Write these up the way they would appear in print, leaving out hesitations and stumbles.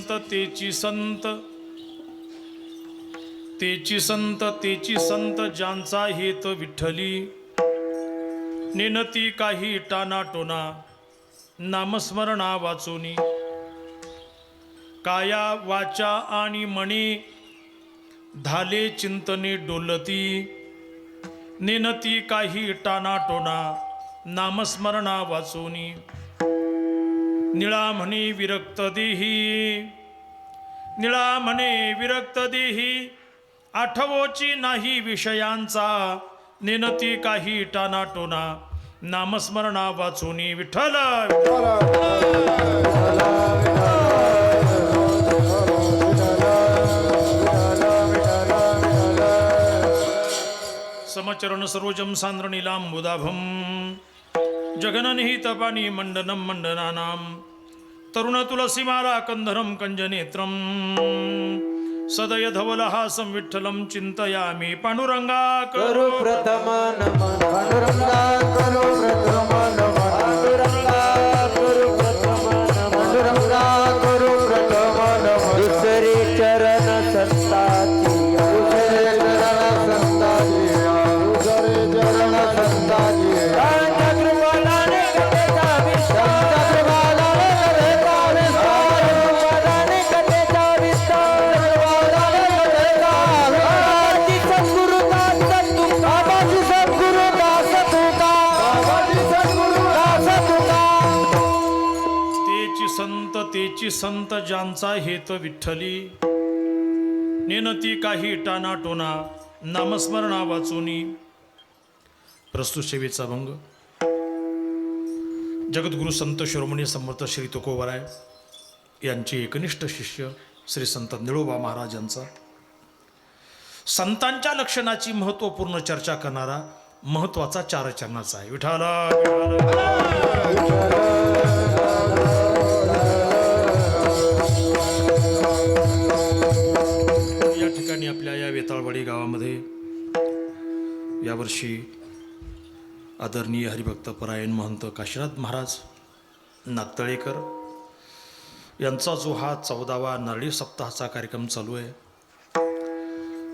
संत तेची संत, तेची संत तेची संत, ज्यांचा हेत विठ्ठली, नेनती काही टाना टोना, नामस्मरणा वाचोनी, काया वाचा आणि मणी, धाले चिंतने डोलती, नेनती काही टाना टोना, नामस्मरणा वाचोनी, निळा म्हणे विरक्त देही, निळा म्हणे विरक्त देही, आठवोची नाही विषयांचा, नेनती काही टाना टोना, नामस्मरणा वाचोनी. विठ्ठल समचरण सरोजम सांद्र नीलांबुदाभम, जगननिहित पाणी मंडनम मंडनानां, तरुण तुलसीमाला कंधरम कंजनेत्रम, सदय धवलहासं विठ्ठलं चिंतयामि. पांडुरंगा करो प्रथम नमन, पांडुरंगा करो प्रथम नमन, पांडुरंगा करो प्रथम नमन, पांडुरंगा करो प्रथम नमन. दुसरे चरण संताची, दुसरे चरण संताची, दुसरे चरण संताची. चक्रवालाने कथेचा विस्तार, चक्रवालाने कथेचा विस्तार, चक्रवालाने कथेचा विस्तार, चक्रवालाने कथेचा विस्तार. सद्गुरुदास तुका, बाबाजी सद्गुरुदास तुका, बाबाजी सद्गुरुदास तुका. तेची संत, ज्यांचा हेत विठ्ठली, नेनती काही टाना टोना, नामस्मरणा वाचोनी. प्रस्तुत सेवेचा भंग जगद्गुरु संत शिरोमणी समर्थ श्री तुकोबराय यांचे एकनिष्ठ शिष्य श्री संत निळोबा महाराज यांचा, संतांच्या लक्षणाची महत्वपूर्ण चर्चा करणारा महत्वाचा 4 चरणाचा आहे. विठाला या ठिकाणी आपल्या या वेताळवाडी गावामध्ये यावर्षी आदरणीय हरिभक्त परायण महंत काशीनाथ महाराज नागतळेकर यांचा जो हा 14वा नारळी सप्ताहाचा कार्यक्रम चालू आहे,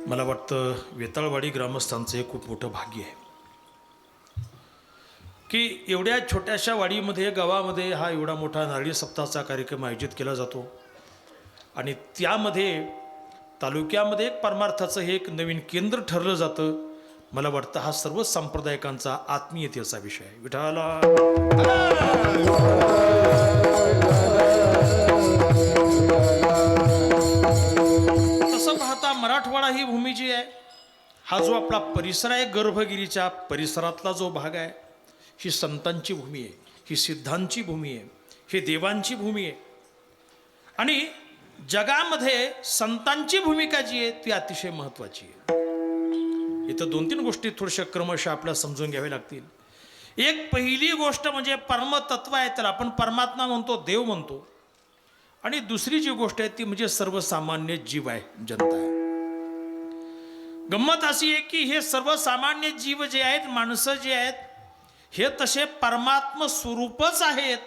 मला वाटतं वेताळवाडी ग्रामस्थांचं हे खूप मोठं भाग्य आहे की एवढ्या छोट्याशा वाडीमध्ये, गावामध्ये हा एवढा मोठा नारळी सप्ताहाचा कार्यक्रम आयोजित केला जातो. आणि त्यामध्ये तालुक्यामध्ये एक परमार्थाचं हे एक नवीन केंद्र ठरलं जातं. मला वाटतं हा सर्व संप्रदायिकांचा आत्मीयतेचा विषय आहे. विठाला तसं पाहता मराठवाडा ही भूमी जी आहे, हा जो आपला परिसर आहे, गर्भगिरीच्या परिसरातला जो भाग आहे, ही संतांची भूमी आहे, ही सिद्धांची भूमी आहे, ही देवांची भूमी आहे. आणि जगामध्ये संतांची भूमिका जी आहे ती अतिशय महत्त्वाची आहे. इथं 2-3 गोष्टी थोड्याशा क्रमशः आपल्याला समजून घ्याव्या लागतील. एक पहिली गोष्ट म्हणजे परमतत्व आहे, तर आपण परमात्मा म्हणतो, देव म्हणतो. आणि दुसरी जी गोष्ट आहे ती म्हणजे सर्वसामान्य जीव आहे, जनता आहे. गंमत अशी आहे की हे सर्वसामान्य जीव जे आहेत, माणसं जे आहेत, हे तसे परमात्म स्वरूपच आहेत,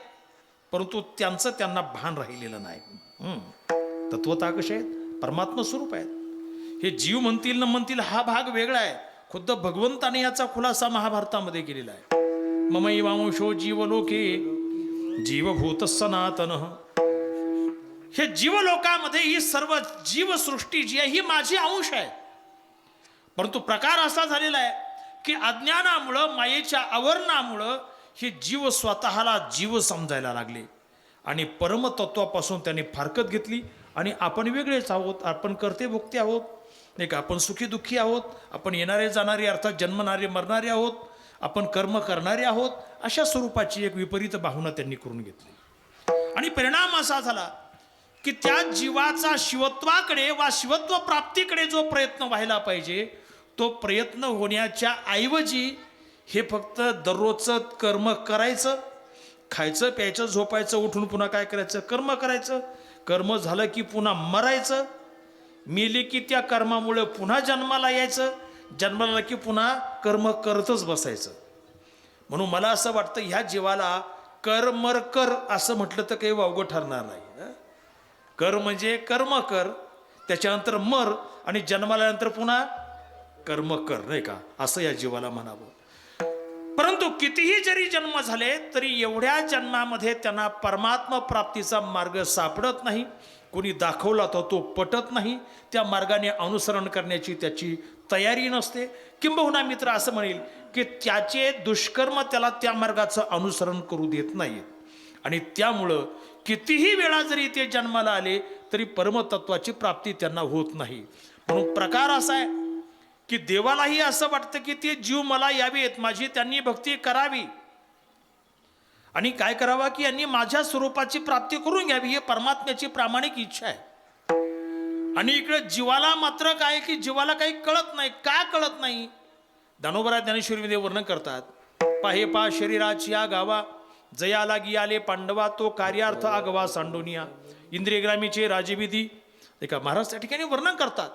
परंतु त्यांचं त्यांना भान राहिलेलं नाही. तत्वता कसे आहेत, परमात्मा स्वरूप आहेत. हे जीव म्हणतील न म्हणतील हा भाग वेगळा आहे. खुद्द भगवंताने याचा खुलासा महाभारतामध्ये केलेला आहे. ममैवांशो जीवलोके जीवभूत सनातन. हे जीवलोकामध्ये ही सर्व जीवसृष्टी जी आहे ही माझी अंश आहे. परंतु प्रकार असा झालेला आहे की अज्ञानामुळं, मायेच्या आवरणामुळं हे जीव स्वतःला जीव समजायला लागले आणि परमतत्वापासून त्यांनी फारकत घेतली. आणि आपण वेगळेच आहोत, आपण कर्ते भोगते आहोत, नाही का, आपण सुखी दुःखी आहोत, आपण येणारे जाणारे अर्थात जन्मणारे मरणारे आहोत, आपण कर्म करणारे आहोत, अशा स्वरूपाची एक विपरीत भावना त्यांनी करून घेतली. आणि परिणाम असा झाला की त्या जीवाचा शिवत्वाकडे वा शिवत्व प्राप्तीकडे जो प्रयत्न व्हायला पाहिजे, तो प्रयत्न होण्याच्या ऐवजी हे फक्त दररोजचं कर्म करायचं, खायचं प्यायचं झोपायचं, उठून पुन्हा काय करायचं, कर्म करायचं, कर्म झालं की पुन्हा मरायचं, मेले की त्या कर्मामुळे पुन्हा जन्माला यायचं, जन्माला की पुन्हा कर्म करतच बसायचं. म्हणून मला असं वाटतं ह्या जीवाला कर मर कर असं म्हटलं तर काही वावगं ठरणार नाही. कर म्हणजे कर्म कर, त्याच्यानंतर मर, आणि जन्माल्यानंतर पुन्हा कर्म कर, नाही का, असं या जीवाला म्हणावं. परंतु कितीही जरी जन्म झाले तरी एवढ्या जन्मामध्ये त्यांना परमात्मा प्राप्तीचा मार्ग सापडत नाही. कोणी दाखवला तर तो पटत नाही, त्या मार्गाने अनुसरण करण्याची त्याची तयारी नसते. किंबहुना मित्र असं म्हणेल की त्याचे दुष्कर्म त्याला त्या मार्गाचं अनुसरण करू देत नाहीत, आणि त्यामुळं कितीही वेळा जरी ते जन्माला आले तरी परमतत्वाची प्राप्ती त्यांना होत नाही. म्हणून प्रकार असा आहे की देवालाही असं वाटतं की ते जीव मला यावेत, माझी त्यांनी भक्ती करावी, आणि काय करावा की यांनी माझ्या स्वरूपाची प्राप्ती करून घ्यावी, ही परमात्म्याची प्रामाणिक इच्छा आहे. आणि इकडे जीवाला मात्र काय की जीवाला काही कळत नाही. का कळत नाही? दानोबरा ज्ञानेश्वरीमध्ये वर्णन करतात, पाहे पा शरीराची या गावा, जया लागी आले पांडवा, तो कार्यार्थ आगवा सांडोनिया, इंद्रियग्रामीचे राजविधी. एका महाराज त्या ठिकाणी वर्णन करतात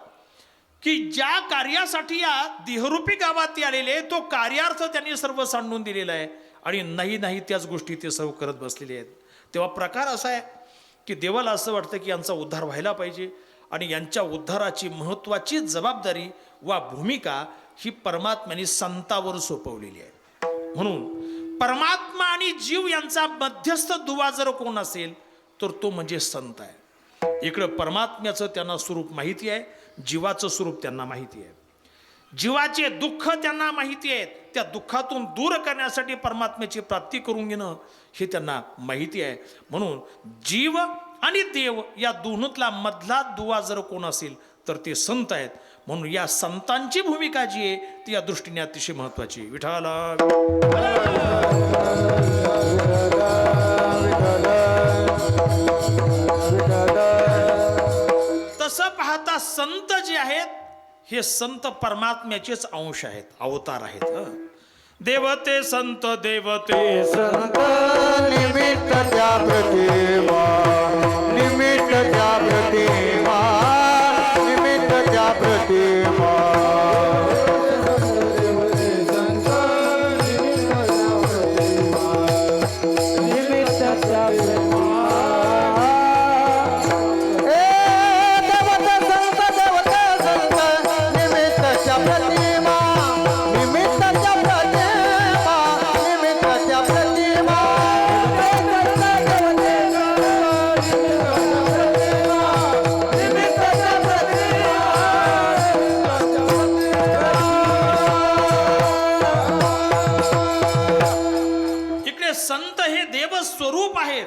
की ज्या कार्यासाठी या देहरूपी गावात ते आलेले, तो कार्यार्थ त्यांनी सर्व सांडून दिलेला आहे, आणि नाही त्याच गोष्टी ते सर्व करत बसलेले आहेत. तेव्हा प्रकार असा आहे की देवाला असं वाटतं की यांचा उद्धार व्हायला पाहिजे, आणि यांच्या उद्धाराची महत्त्वाची जबाबदारी वा भूमिका ही परमात्म्याने संतावर सोपवलेली आहे. म्हणून परमात्मा आणि जीव यांचा मध्यस्थ दुवा जर कोण असेल तर तो म्हणजे संत आहे. इकडं परमात्म्याचं त्यांना स्वरूप माहिती आहे, जीवाचं स्वरूप त्यांना माहिती आहे, जीवाचे दुःख त्यांना माहिती आहेत, त्या दुःखातून दूर करण्यासाठी परमात्म्याची प्राप्ती करून घेणं हे त्यांना माहिती आहे. म्हणून जीव आणि देव या दोन्हीतला मधला दुवा जर कोण असेल तर ते संत आहेत. म्हणून या संतांची भूमिका जी आहे ती या दृष्टीने अतिशय महत्वाची. विठाला तसं पाहता संत जे आहेत हे संत परमात्म्याचेच अंश आहेत, अवतार आहेत. देवते संत देवते संत निमित्त त्या प्रतिमा, निमित्त त्या प्रतिमा, निमित्त त्या प्रतिमा. संत हे देव स्वरूप आहेत,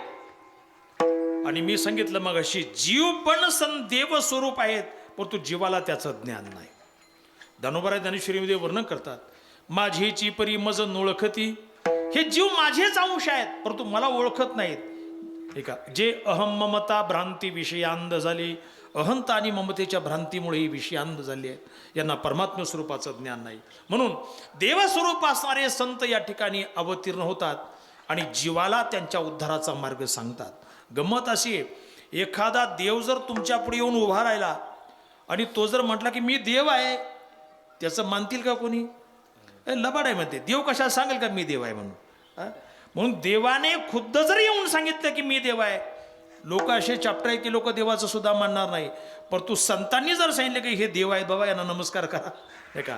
आणि मी सांगितलं मग अशी जीव पण देव स्वरूप आहेत, परंतु जीवाला त्याचं ज्ञान नाही. दानोबा ज्ञानेश्वरीमध्ये वर्णन करतात, माझीची परी मज नोळखती, हे जीव माझेच अंश आहेत परंतु मला ओळखत नाहीत. एका जे अहम ममता भ्रांती विषयांध झाली, अहंता आणि ममतेच्या भ्रांतीमुळे ही विषयांध झाली आहे, यांना परमात्म स्वरूपाचं ज्ञान नाही. म्हणून देवस्वरूप असणारे संत या ठिकाणी अवतीर्ण होतात आणि जीवाला त्यांच्या उद्धाराचा मार्ग सांगतात. गंमत अशी आहे, एखादा देव जर तुमच्या पुढे येऊन उभा राहिला आणि तो जर म्हटला की मी देव आहे, त्याचं मानतील का कोणी? लबाड आहे म्हणते, देव कशा सांगेल का मी देव आहे म्हणून? म्हणून देवाने खुद्द जर येऊन सांगितलं की मी देव आहे, लोक असे चाप्टर आहे की लोक देवाचं सुद्धा मानणार नाही. परंतु संतांनी जर सांगितलं की हे देव आहेत बाबा, यांना नमस्कार करा, हे का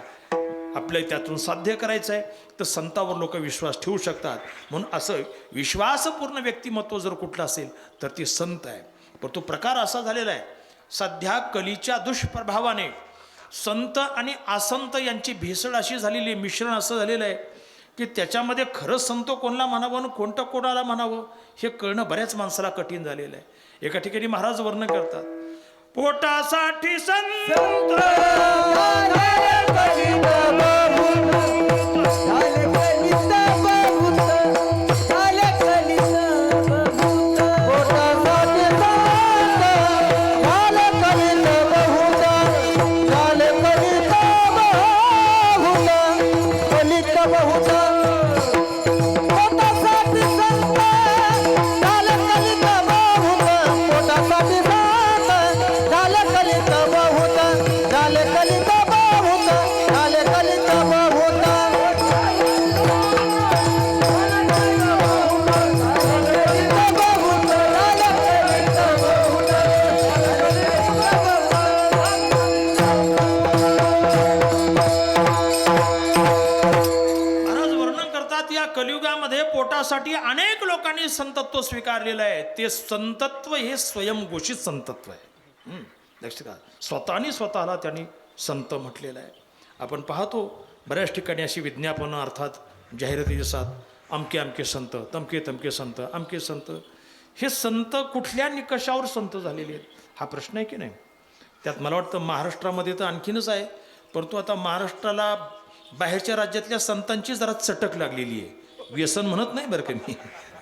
आपल्या त्यातून साध्य करायचं आहे, तर संतावर लोक विश्वास ठेवू शकतात. म्हणून असं विश्वासपूर्ण व्यक्तिमत्व जर कुठलं असेल तर ते संत आहे. परंतु प्रकार असा झालेला आहे, सध्या कलीच्या दुष्प्रभावाने संत आणि असंत यांची भेसळ अशी झालेली, मिश्रण असं झालेलं आहे की त्याच्यामध्ये खरं संत कोणाला म्हणावं आणि कोणतं कोणाला म्हणावं हे कळणं बऱ्याच माणसाला कठीण झालेलं आहे. एका ठिकाणी महाराज वर्णन करतात, पोटासाठी संत कलित बहुत पोटासाठी अनेक लोकांनी संतत्व स्वीकारलेलं आहे. ते संतत्व हे स्वयंघोषित संतत्व आहे. लक्षात घ्या, स्वतःने स्वतःला त्यांनी संत म्हटलेलं आहे. आपण पाहतो बऱ्याच ठिकाणी अशी विज्ञापनं अर्थात जाहिराती दिसतात, अमके अमके संत, तमके तमके संत, अमके संत. हे संत कुठल्या निकषावर संत झालेले आहेत हा प्रश्न आहे की नाही. त्यात मला वाटतं महाराष्ट्रामध्ये तर आणखीनच आहे, परंतु आता महाराष्ट्राला बाहेरच्या राज्यातल्या संतांची जरा चटक लागलेली आहे. व्यसन म्हणत नाही बरं का मी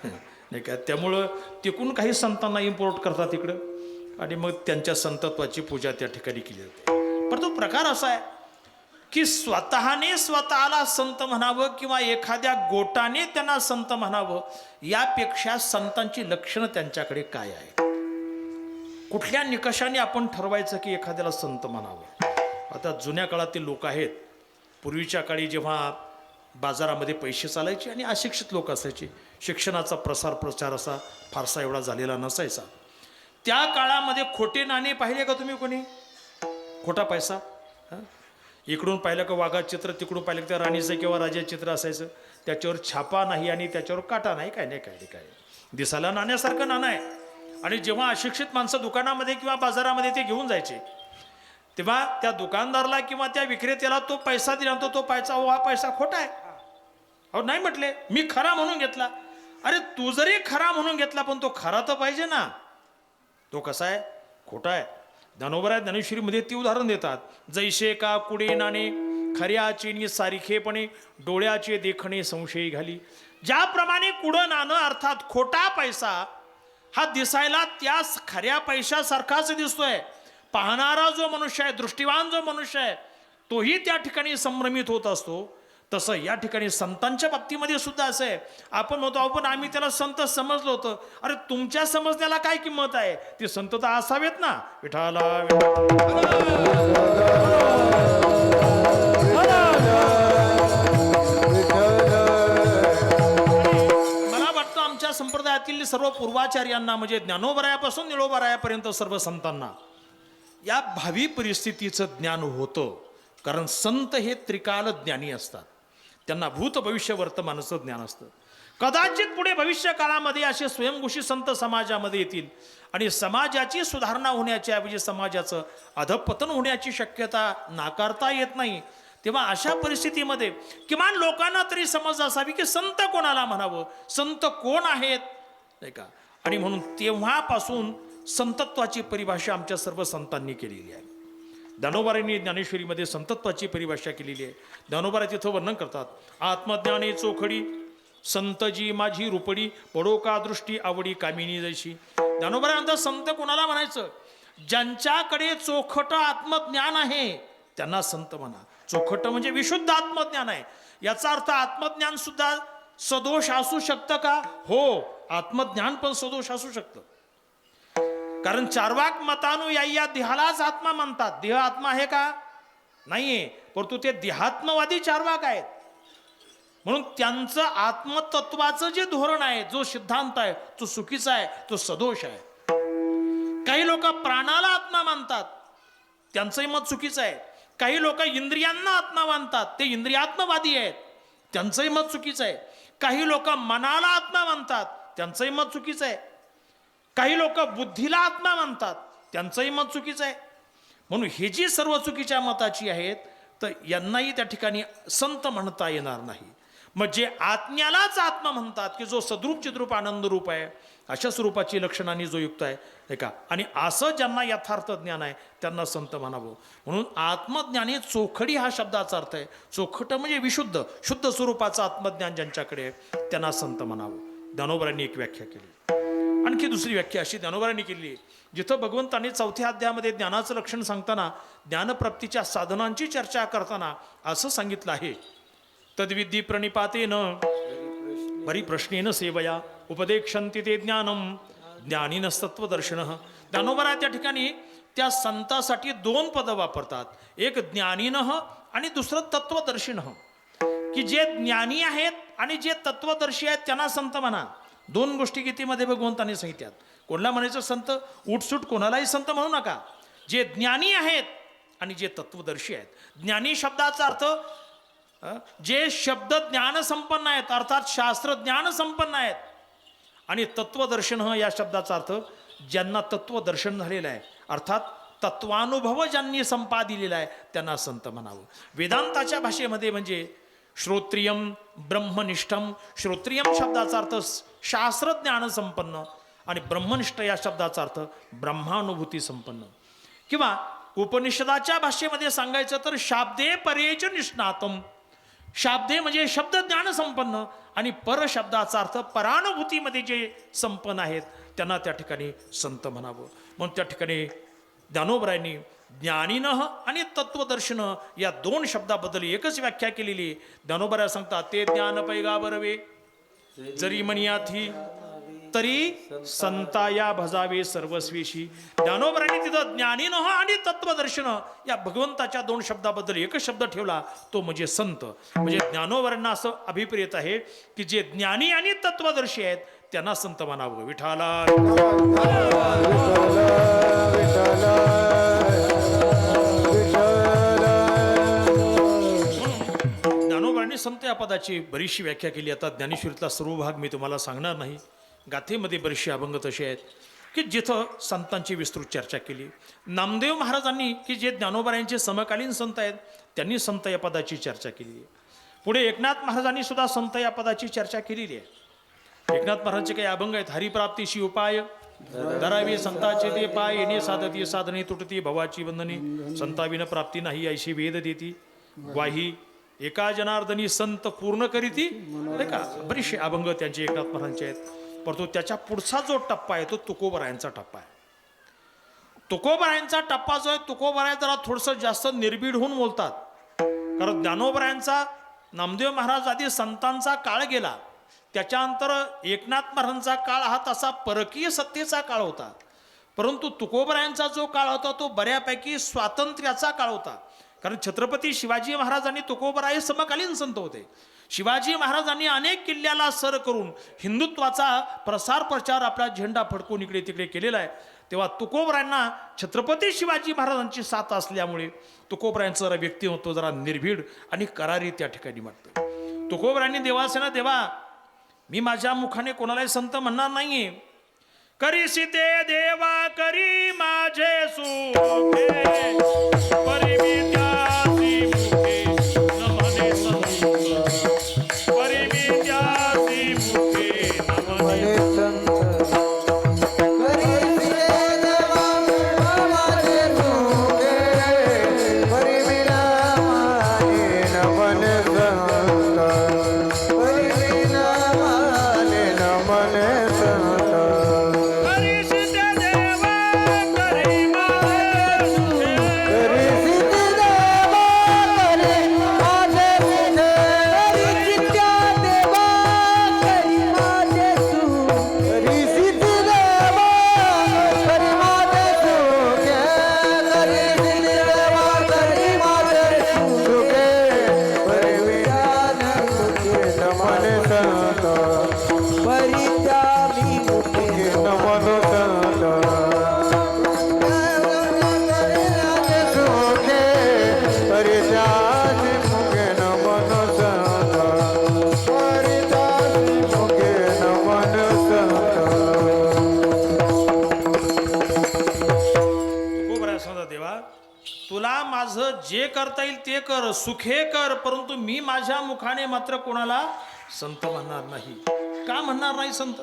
नाही का. त्यामुळं तिकून काही संतांना इम्पोर्ट करतात इकडं आणि मग त्यांच्या संतत्वाची पूजा त्या ठिकाणी केली जाते. परंतु प्रकार असा आहे की स्वतःने स्वतःला संत म्हणावं किंवा एखाद्या गोटाने त्यांना संत म्हणावं, यापेक्षा संतांची लक्षणं त्यांच्याकडे काय आहे, कुठल्या निकषाने आपण ठरवायचं की एखाद्याला संत म्हणावं. आता जुन्या काळातील लोक आहेत, पूर्वीच्या काळी जेव्हा बाजारामध्ये पैसे चालायचे आणि अशिक्षित लोक असायचे, शिक्षणाचा प्रचार असा फारसा एवढा झालेला नसायचा, त्या काळामध्ये खोटे नाणे पाहिले का तुम्ही कोणी? खोटा पैसा, इकडून पाहिलं का वाघाचं चित्र, तिकडून पाहिलं का त्या राणीचं किंवा राजाचं चित्र असायचं, त्याच्यावर छापा नाही आणि त्याच्यावर काटा नाही, काय नाही काय नाही काय, दिसायला नाण्यासारखं नाणं आहे. आणि जेव्हा अशिक्षित माणसं दुकानामध्ये किंवा बाजारामध्ये ते घेऊन जायचे, तेव्हा त्या दुकानदाराला किंवा त्या विक्रेत्याला तो पैसा दिला, तो पैसा हा पैसा खोटा आहे. अहो नाही म्हटले, मी खरा म्हणून घेतला. अरे तू जरी खरा म्हणून घेतला पण तो खरा तर पाहिजे ना. तो कसा आहे? खोटा आहे. ज्ञानोबराय ज्ञानेश्वरीमध्ये ती उदाहरण देतात, जैसे का कुडे नाणे खऱ्याचे सारिखेपणे डोळ्याचे देखणे संशयी घाली. ज्याप्रमाणे कुडं नाणं अर्थात खोटा पैसा हा दिसायला त्या खऱ्या पैशासारखाच दिसतोय, पाहणारा जो मनुष्य आहे, दृष्टिवान जो मनुष्य आहे, तोही त्या ठिकाणी संभ्रमित होत असतो. तसं या ठिकाणी संतांच्या बाबतीमध्ये सुद्धा असं आहे. आपण म्हणतो आपण आम्ही त्याला संत समजलो होतं. अरे तुमच्या समजण्याला काय किंमत आहे? ते संत तर असावेत ना. विठाला मला वाटतं आमच्या संप्रदायातील सर्व पूर्वाचार्यांना, म्हणजे ज्ञानोबरायापासून निळोबरायापर्यंत सर्व संतांना या भावी परिस्थितीचं ज्ञान होतं. कारण संत हे त्रिकाल ज्ञानी असतात, त्यांना भूत भविष्य वर्तमानाचं ज्ञान असतं. कदाचित पुढे भविष्य काळामध्ये असे स्वयंघोषित संत समाजामध्ये येतील आणि समाजाची सुधारणा होण्याच्या ऐवजी समाजाचं अधपतन होण्याची शक्यता नाकारता येत नाही. तेव्हा अशा परिस्थितीमध्ये किमान लोकांना तरी समज असावी की संत कोणाला म्हणावं, संत कोण आहेत, नाही का. आणि म्हणून तेव्हापासून संतत्वाची परिभाषा आमच्या सर्व संतांनी केलेली आहे. ज्ञानोबारांनी ज्ञानेश्वरीमध्ये संतत्वाची परिभाषा केलेली आहे. ज्ञानोबारा तिथं वर्णन करतात, आत्मज्ञाने चोखडी संतजी माझी रुपडी, पडो का दृष्टी आवडी कामिनी जैशी. ज्ञानोबारांचा संत कोणाला म्हणायचं? ज्यांच्याकडे चोखट आत्मज्ञान आहे त्यांना संत म्हणा. चोखट म्हणजे विशुद्ध आत्मज्ञान आहे. याचा अर्थ आत्मज्ञान सुद्धा सदोष असू शकतं का? हो, आत्मज्ञान पण सदोष असू शकतं. कारण चार्वाक मतानु या देहालाच आत्मा म्हणतात. देह आत्मा आहे का? नाहीये, परंतु ते देहात्मवादी चार्वाक आहेत. म्हणून त्यांचं आत्मतत्वाचं जे धोरण आहे, जो सिद्धांत आहे, तो चुकीचा आहे, तो सदोष आहे. काही लोक प्राणाला आत्मा मानतात, त्यांचंही मत चुकीचं आहे. काही लोक इंद्रियांना आत्मा मानतात, ते इंद्रियात्मवादी आहेत, त्यांचंही मत चुकीचं आहे. काही लोक मनाला आत्मा मानतात, त्यांचंही मत चुकीचं आहे. काही लोक बुद्धीला आत्मा मानतात, त्यांचंही मत चुकीचं आहे. म्हणून हे जी सर्व चुकीच्या मताची आहेत, तर यांनाही त्या ठिकाणी संत म्हणता येणार नाही. मग जे आत्म्यालाच आत्मा म्हणतात की जो सद्रूप चिद्रूप आनंद रूप आहे, अशा स्वरूपाची लक्षणांनी जो युक्त आहे, हे का, आणि असं ज्यांना यथार्थ ज्ञान आहे त्यांना संत म्हणावं. म्हणून आत्मज्ञाने चोखडी हा शब्दाचा अर्थ आहे. चोखट म्हणजे विशुद्ध शुद्ध स्वरूपाचं आत्मज्ञान ज्यांच्याकडे आहे त्यांना संत म्हणावं. ज्ञानोबारांनी एक व्याख्या केली. आणखी दुसरी व्याख्या अशी ज्ञानोबारांनी केली आहे, जिथं भगवंतांनी 4थ्या अध्यायामध्ये ज्ञानाचं लक्षण सांगताना ज्ञानप्राप्तीच्या साधनांची चर्चा करताना असं सांगितलं आहे, तद्विद्धी प्रणिपातेन परिप्रश्नेन सेवया उपदेक्षन्ति ते ज्ञानम ज्ञानिनस्तत्वदर्शिनः. ज्ञानोबरा त्या ठिकाणी त्या संतासाठी 2 पदं वापरतात, एक ज्ञानिनः आणि दुसरं तत्वदर्शिनः. की जे ज्ञानी आहेत आणि जे तत्वदर्शी आहेत त्यांना संत म्हणा. 2 गोष्टी गीतेमध्ये भगवंतांनी सांगितल्यात. कोणाला म्हणायचं संत? उठसूट कोणालाही संत म्हणू नका. जे ज्ञानी आहेत आणि जे तत्वदर्शी आहेत. ज्ञानी शब्दाचा अर्थ जे शब्द ज्ञान संपन्न आहेत, अर्थात शास्त्र ज्ञान संपन्न आहेत. आणि तत्वदर्शन या शब्दाचा अर्थ ज्यांना तत्वदर्शन झालेलं आहे, अर्थात तत्वानुभव ज्यांनी संपादिलेला आहे त्यांना संत म्हणावं. वेदांताच्या भाषेमध्ये म्हणजे श्रोत्रियम ब्रह्मनिष्ठम, श्रोत्रियम शब्दाचा अर्थ शास्त्रज्ञान संपन्न आणि ब्रह्मनिष्ठ या शब्दाचा अर्थ ब्रह्मानुभूती संपन्न. किंवा उपनिषदाच्या भाषेमध्ये सांगायचं तर शाब्दे परेच निष्णातम, शाब्दे म्हणजे शब्द ज्ञान संपन्न आणि पर शब्दाचा अर्थ परानुभूतीमध्ये जे संपन्न आहेत त्यांना त्या ठिकाणी संत म्हणावं. म्हणून त्या ठिकाणी ज्ञानोबरायांनी ज्ञानीनः आणि तत्वदर्शन या दोन शब्दाबद्दल एकच व्याख्या केलेली. ज्ञानोबराय सांगतात ते ज्ञान पैगाबरवे जरी मनियाथी तरी संताया भजावे सर्वस्वीशी. ज्ञानोबरांनी तिथं ज्ञानीनः आणि तत्वदर्शन या भगवंताच्या दोन शब्दाबद्दल एकच शब्द ठेवला, तो म्हणजे संत. म्हणजे ज्ञानोबरांना असं अभिप्रेत आहे की जे ज्ञानी आणि तत्वदर्शी आहेत त्यांना संत म्हणावं. विठाला ज्ञानोबरांनी संत या पदाची बरीचशी व्याख्या केली. आता ज्ञानेश्वरीतला सर्व भाग मी तुम्हाला सांगणार नाही. गाथेमध्ये बरेचसे अभंग तसे आहेत की जिथं संतांची विस्तृत चर्चा केली. नामदेव महाराजांनी की जे ज्ञानोबरायांचे समकालीन संत आहेत त्यांनी संत या पदाची चर्चा केली. पुढे एकनाथ महाराजांनी सुद्धा संत या पदाची चर्चा केलेली आहे. एकनाथ महाराजांचे काही अभंग आहेत. हरिप्राप्तीशी उपाय धरावी संताचे ते पाय, येणे साधती साधने तुटती भवाची बंधने, संताविन प्राप्ती नाही ऐशी वेद देती, ग्वाही एका जनार्दनी संत पूर्ण करीती. नाही का, बरेचसे अभंग त्यांचे एकनाथ महाराजांचे आहेत. परंतु त्याच्या पुढचा जो टप्पा आहे तो तुकोबरायांचा टप्पा आहे. तुकोबरायांचा टप्पा जो आहे, तुकोबराय जरा थोडंसं जास्त निर्भीड होऊन बोलतात. कारण ज्ञानोबरायांचा नामदेव महाराज आदी संतांचा काळ गेला, त्याच्यानंतर एकनाथ महाराजांचा काळ हा तसा परकीय सत्तेचा काळ होता. परंतु तुकोबरायांचा जो काळ होता तो बऱ्यापैकी स्वातंत्र्याचा काळ होता. कारण छत्रपती शिवाजी महाराज आणि तुकोबराय समकालीन संत होते. शिवाजी महाराजांनी अनेक किल्ल्याला सर करून हिंदुत्वाचा प्रसार प्रचार आपला झेंडा फडकून इकडे तिकडे केलेला आहे. तेव्हा तुकोबरायांना छत्रपती शिवाजी महाराजांची साथ असल्यामुळे तुकोबरायांचं जरा व्यक्तिमत्व जरा निर्भीड आणि करारी त्या ठिकाणी वाटतं. तुकोबरायांनी देवासेना देवा मी माझ्या मुखाने कोणालाही संत म्हणणार नाहीये. करी सीते देवा करी माझे सुखे, परी मी त्यासी मुखे न म्हणे संत, परी मी त्यासी मुखे न म्हणे संत. तुला माझं जे करता येईल ते कर, सुखे कर, परंतु मी माझ्या मुखाने मात्र कोणाला संत म्हणणार नाही. का म्हणणार नाही संत?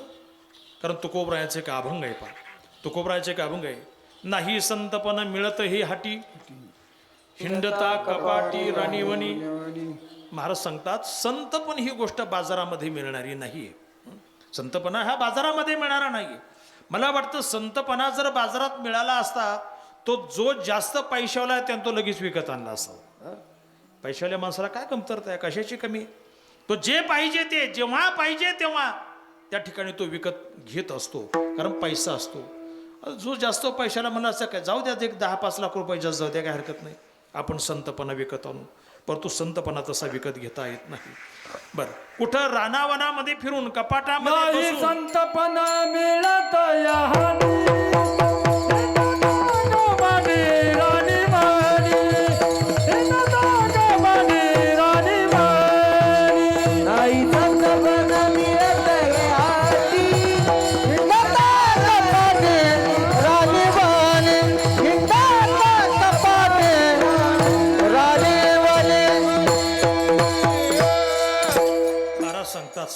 कारण तुकोबरायाचे का अभंग आहे. पहा तुकोबरायाचे का अभंग आहे. नाही संतपण मिळत हे हाटी, हिंडता कपाटी राणीवणी. महाराज सांगतात संतपण ही गोष्ट बाजारामध्ये मिळणारी नाहीये. संतपणा हा बाजारामध्ये मिळणारा नाहीये. मला वाटतं संतपणा जर बाजारात मिळाला असता तो जो जास्त पैशावाला आहे त्यानं तो लगेच विकत आणला असावा. पैशावाल्या माणसाला काय कमतरता आहे, कशाची कमी? तो जे पाहिजे ते जेव्हा पाहिजे तेव्हा त्या ठिकाणी तो विकत घेत असतो, कारण पैसा असतो. जो जास्त पैशाला म्हणा असं काय जाऊ द्या, एक 10-5 लाख रुपये जास्त जाऊ द्या, काय हरकत नाही, आपण संतपणा विकत आणू. परंतु संतपणा तसा विकत घेता येत नाही. बर कुठं रानावनामध्ये फिरून कपाटामध्ये संतपणा मिळत राणी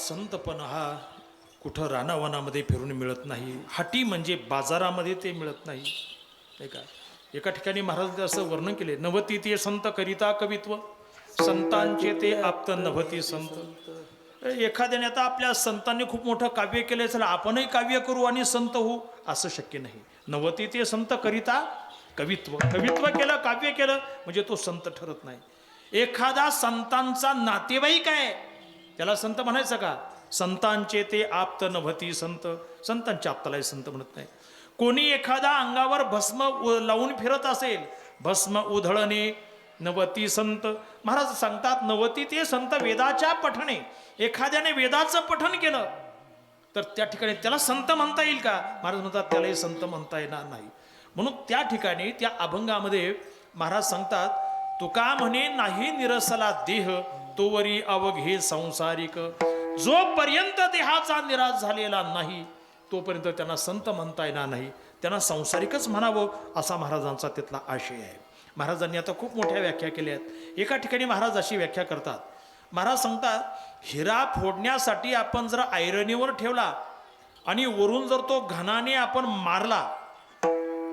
संतपण हा कुठं रानावनामध्ये फिरून मिळत नाही, हाटी म्हणजे बाजारामध्ये ते मिळत नाही, नाही का. एका ठिकाणी महाराज असं वर्णन केले, नवती ते संत करिता कवित्व, संतांचे ते आप्त नभती संत. एखाद्याने आता आपल्या संतांनी खूप मोठं काव्य केलं, चला आपणही काव्य करू आणि संत होऊ, असं शक्य नाही. नवती ते संत करिता कवित्व, कवित्व केलं, काव्य केलं म्हणजे तो संत ठरत नाही. एखादा संतांचा नातेवाईक आहे त्याला संत म्हणायचं का? संतांचे ते आप्त नभती संत, संतांच्या आप्तालाही संत म्हणत नाही. कोणी एखादा अंगावर भस्म लावून फिरत असेल, भस्म उधळणे नवती संत. महाराज सांगतात नवती ते संत वेदाच्या पठणे. एखाद्याने वेदाचं पठण केलं तर त्या ठिकाणी त्याला संत म्हणता येईल का? महाराज म्हणतात त्यालाही संत म्हणता येणार नाही. म्हणून त्या ठिकाणी त्या अभंगामध्ये महाराज सांगतात, तुका म्हणे नाही निरसला देह तोवरी अवघे संसारिक. जोपर्यंत देहाचा निराश झालेला नाही तोपर्यंत त्यांना संत म्हणता येणार नाही, त्यांना संसारिकच म्हणावं असा महाराजांचा तिथला आशय आहे. महाराजांनी आता खूप मोठ्या व्याख्या केल्या आहेत. एका ठिकाणी महाराज अशी व्याख्या करतात, महाराज सांगतात हिरा फोडण्यासाठी आपण जर आयरनीवर ठेवला आणि वरून जर तो घनाने आपण मारला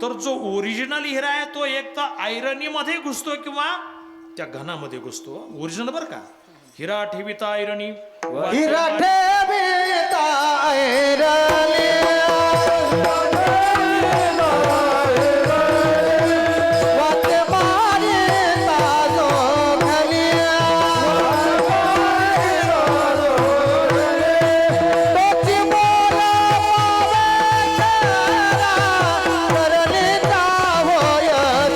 तर जो ओरिजिनल हिरा आहे तो एक तर आयरनीमध्ये घुसतो किंवा त्या घनामध्ये घुसतो. ओरिजिनल बरं का. हिरा ठेविता आयरणी, हिरा ठेविता ऐरणी, वाटे मारिता जोखलिया, तोची बोला करलिता होय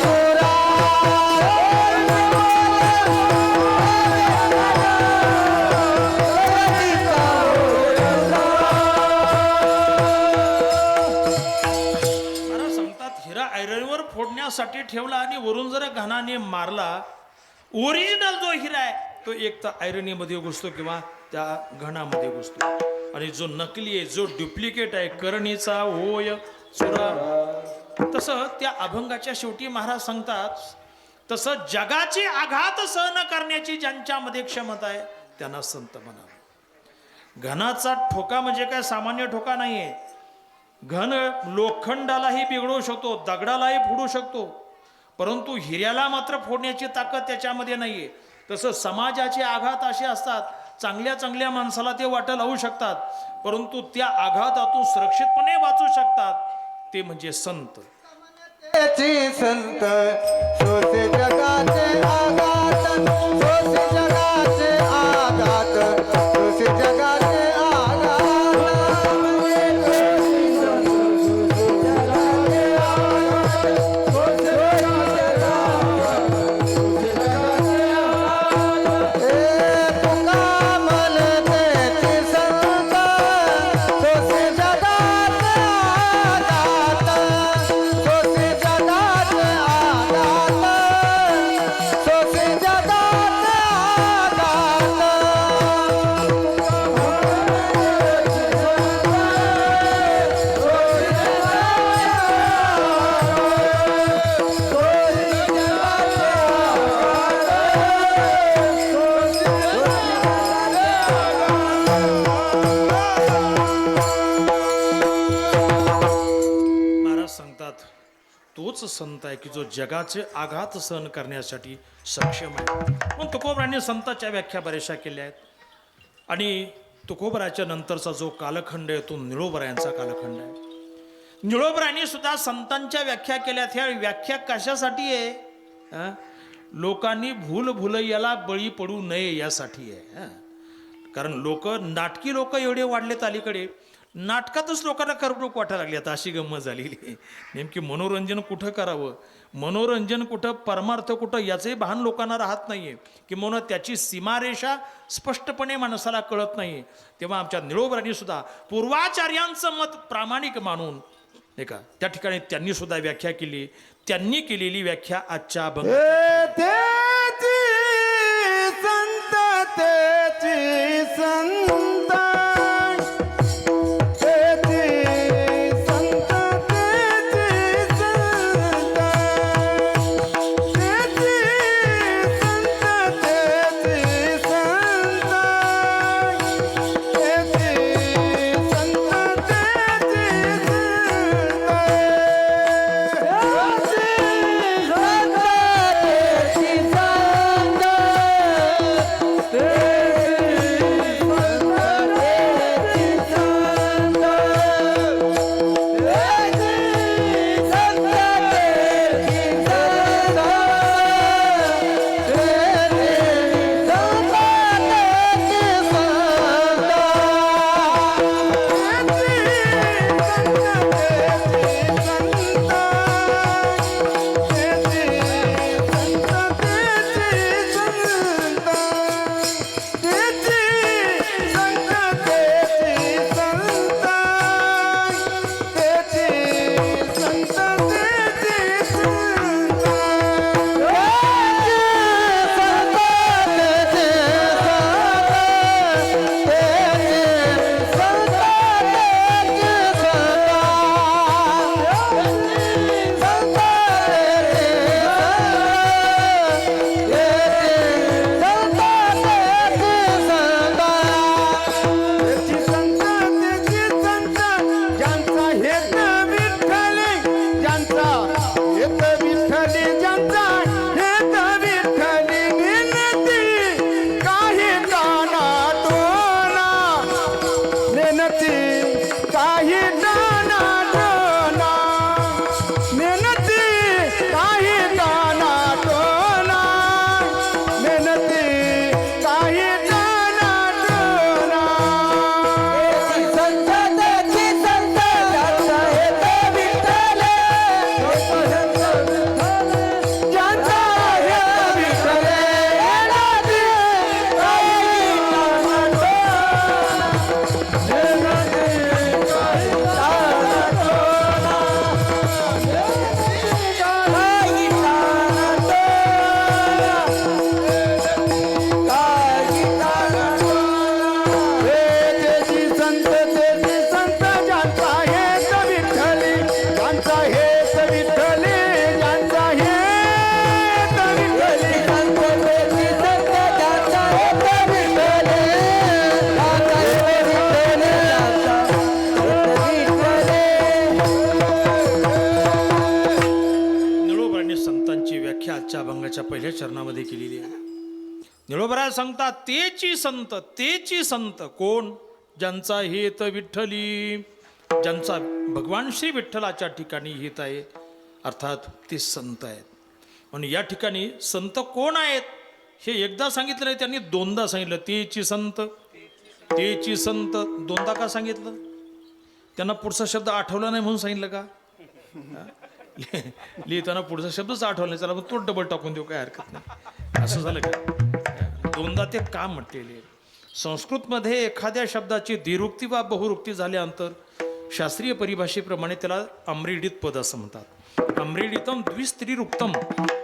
सुरा. आयरनवर फोडण्यासाठी ठेवला आणि वरून जर घनाने मारला, ओरिजिनल जो हिरा आहे तो एक तर आयरनीमध्ये घुसतो किंवा त्या घणामध्ये घुसतो. आणि जो नकली आहे, जो डुप्लिकेट आहे, करणीचा होय चुरा. तसं त्या अभंगाच्या शेवटी महाराज सांगतात, तसं जगाचे आघात सहन करण्याची ज्यांच्यामध्ये क्षमता आहे त्यांना संत म्हणावे. घनाचा ठोका म्हणजे काय सामान्य ठोका नाहीये. घन लोखंडालाही बिघडवू शकतो, दगडालाही फोडू शकतो, परंतु हिऱ्याला मात्र फोडण्याची ताकद त्याच्यामध्ये नाहीये. तसं समाजाचे आघात असे असतात, चांगल्या चांगल्या माणसाला ते वाटा लावू शकतात, परंतु त्या आघातातून सुरक्षितपणे वाचू शकतात ते म्हणजे संत. त्याची संत सोसे जगाचे आघात, सोसे जगाचे आघात, सोसे जगाचे तोच संत आहे की जो जगाचे आघात सहन करण्यासाठी सक्षम आहे. पण तुकोबरांनी संतांच्या व्याख्या बऱ्याचशा केल्या आहेत. आणि तुकोबराच्या नंतरचा जो कालखंड आहे तो निळोबरायांचा कालखंड आहे. निळोबरांनी सुद्धा संतांच्या व्याख्या केल्यात. ह्या व्याख्या कशासाठी आहे? लोकांनी भूलभुलैयाला बळी पडू नये यासाठी आहे. कारण नाटकी लोक एवढे वाढलेत अलीकडे, नाटकातच लोकांना करमणूक वाटायला लागली. आता अशी गंमत झालेली आहे. नेमकी मनोरंजन कुठं करावं, मनोरंजन कुठं, परमार्थ कुठं, याचंही भान लोकांना राहत नाहीये, किंवा त्याची सीमारेषा स्पष्टपणे माणसाला कळत नाही. तेव्हा आमच्या निळोबरांनी सुद्धा पूर्वाचार्यांचं मत प्रामाणिक मानून नाही का त्या ठिकाणी त्यांनी सुद्धा व्याख्या केली. त्यांनी केलेली व्याख्या आजच्या संत तेची संत त्याची व्याख्या आजच्या अभंगाच्या पहिल्या चरणामध्ये केलेली आहे. निळोबराय सांगतात तेची संत कोण? ज्यांचा हेत विठ्ठली, ज्यांचा भगवान श्री विठ्ठलाच्या ठिकाणी हित आहे, अर्थात ते संत आहेत. आणि या ठिकाणी संत कोण आहेत हे एकदा सांगितलं नाही, त्यांनी दोनदा सांगितलं. तेची संत दोनदा का सांगितलं? त्यांना पुढचा शब्द आठवला नाही म्हणून सांगितलं का? लिहिताना पुढचा शब्दच आठवला नाही, चला मग तो डबल टाकून देऊ, काय हरकत नाही. असं झालं का? दोनदा ते का म्हटलेले? संस्कृतमध्ये एखाद्या शब्दाची द्विरुक्ती वा बहुरुक्ती झाल्यानंतर शास्त्रीय परिभाषेप्रमाणे त्याला अम्रेडित पद असं म्हणतात. अम्रेडितम द्विस्त्रीरुक्तम.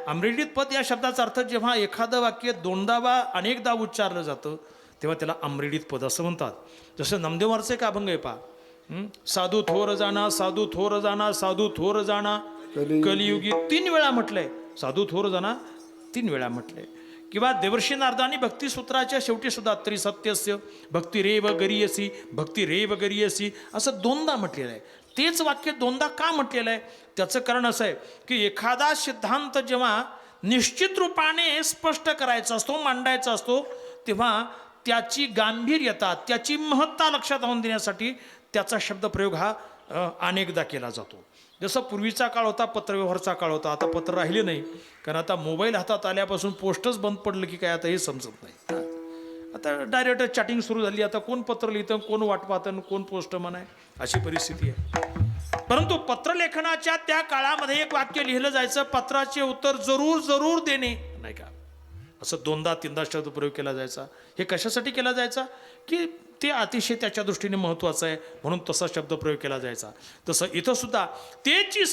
अम्रेडित पद या शब्दाचा अर्थ जेव्हा एखादं वाक्य दोनदा वा अनेकदा उच्चारलं जातं तेव्हा त्याला अम्रेडित पद असं म्हणतात. जसं नामदेवांचे एक अभंग आहे पहा, साधू थोर जाणा, साधू थोर जाणा, साधू थोर जाणा, कलियुगी 3 वेळा म्हटलंय. साधू थोर जाणा 3 वेळा म्हटलंय. किंवा देवर्षी नारदानी भक्तिसूत्राच्या शेवटी सुद्धा त्रिसत्यस्य भक्ती रेव गरीयसी, भक्ती रेव गरीयसी असं दोनदा म्हटलेलं आहे. तेच वाक्य दोनदा का म्हटलेलं आहे? त्याचं कारण असं आहे की एखादा सिद्धांत जेव्हा निश्चित रूपाने स्पष्ट करायचा असतो, मांडायचा असतो, तेव्हा त्याची गांभीर्यता, त्याची महत्ता लक्षात आणून देण्यासाठी त्याचा शब्दप्रयोग हा अनेकदा केला जातो. जसं पूर्वीचा काळ होता, पत्रव्यवहारचा काळ होता. आता पत्र राहिले नाही, कारण आता मोबाईल हातात आल्यापासून पोस्टच बंद पडलं की काय आता हे समजत नाही. आता डायरेक्ट चॅटिंग सुरू झाली. आता कोण पत्र लिहितं, कोण वाट पाहतं, कोण पोस्टमन आहे, अशी परिस्थिती आहे. परंतु पत्रलेखनाच्या त्या काळामध्ये एक वाक्य लिहिलं जायचं, पत्राचे उत्तर जरूर जरूर देणे, नाही का, असं 2दा-3दा शब्द प्रयोग केला जायचा. हे कशासाठी केला जायचा? की ते अतिशय त्याच्या दृष्टीने महत्त्वाचं आहे म्हणून तसा शब्द प्रयोग केला जायचा. तसं इथं सुद्धा तेची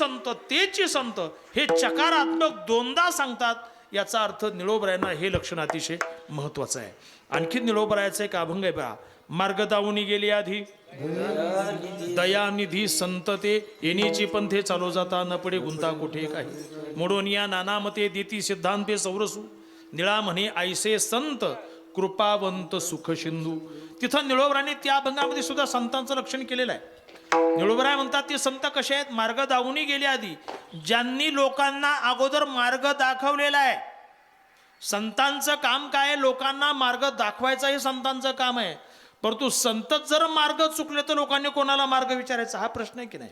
संत हे चकारात्मक 2दा सांगतात. याचा अर्थ निळोबरायांना हे लक्षण अतिशय महत्त्वाचं आहे. आणखी निळोबरायाचं एक अभंग आहे पहा, मार्ग दावूनी गेले आधी दयानिधी संत ते, येण्याची पंथे चालू जाता, न पडे गुंता कुठे काही, मोडून या नानामते देती सिद्धांते सौरसू, निळा म्हणे ऐसे संत कृपावंत सुख सिंधू. तिथं निळोबराने त्या अभंगामध्ये सुद्धा संतांचं लक्षण केलेलं आहे. निळोबराय म्हणतात ते संत कसे आहेत? मार्ग दावूनी गेले आधी, ज्यांनी लोकांना अगोदर मार्ग दाखवलेला आहे. संतांचं काम काय आहे? लोकांना मार्ग दाखवायचं हे संतांचं काम आहे. परंतु संतच जर मार्ग चुकले तर लोकांनी कोणाला मार्ग विचारायचा हा प्रश्न आहे की नाही.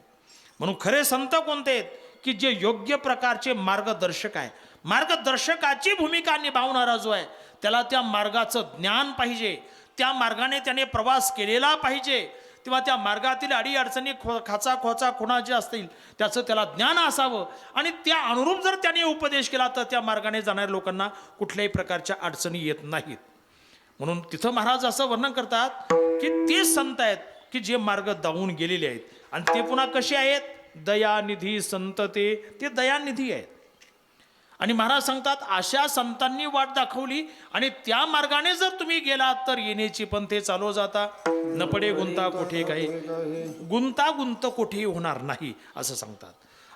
म्हणून खरे संत कोणते आहेत? की जे योग्य प्रकारचे मार्गदर्शक आहे. मार्गदर्शकाची भूमिका निभावणारा जो आहे त्याला त्या मार्गाचं ज्ञान पाहिजे, त्या मार्गाने त्याने प्रवास केलेला पाहिजे, तेव्हा त्या मार्गातील अडीअडचणी खाचा खुणा जे असतील त्याचं त्याला ज्ञान असावं. आणि त्या अनुरूप जर त्याने उपदेश केला तर त्या मार्गाने जाणाऱ्या लोकांना कुठल्याही प्रकारच्या अडचणी येत नाहीत. म्हणून तिथं महाराज असं वर्णन करतात की ते संत आहेत की जे मार्ग दावून गेलेले आहेत. आणि ते पुन्हा कसे आहेत? दयानिधी संत ते दयानिधी आहेत. आणि महाराज सांगतात अशा संतांनी वाट दाखवली आणि त्या मार्गाने जर तुम्ही गेलात तर येण्याची पंथे चालू जाता, न पडे गुंता कोठे काही, गुंतागुंत कोठेही होणार नाही असं सांगतात.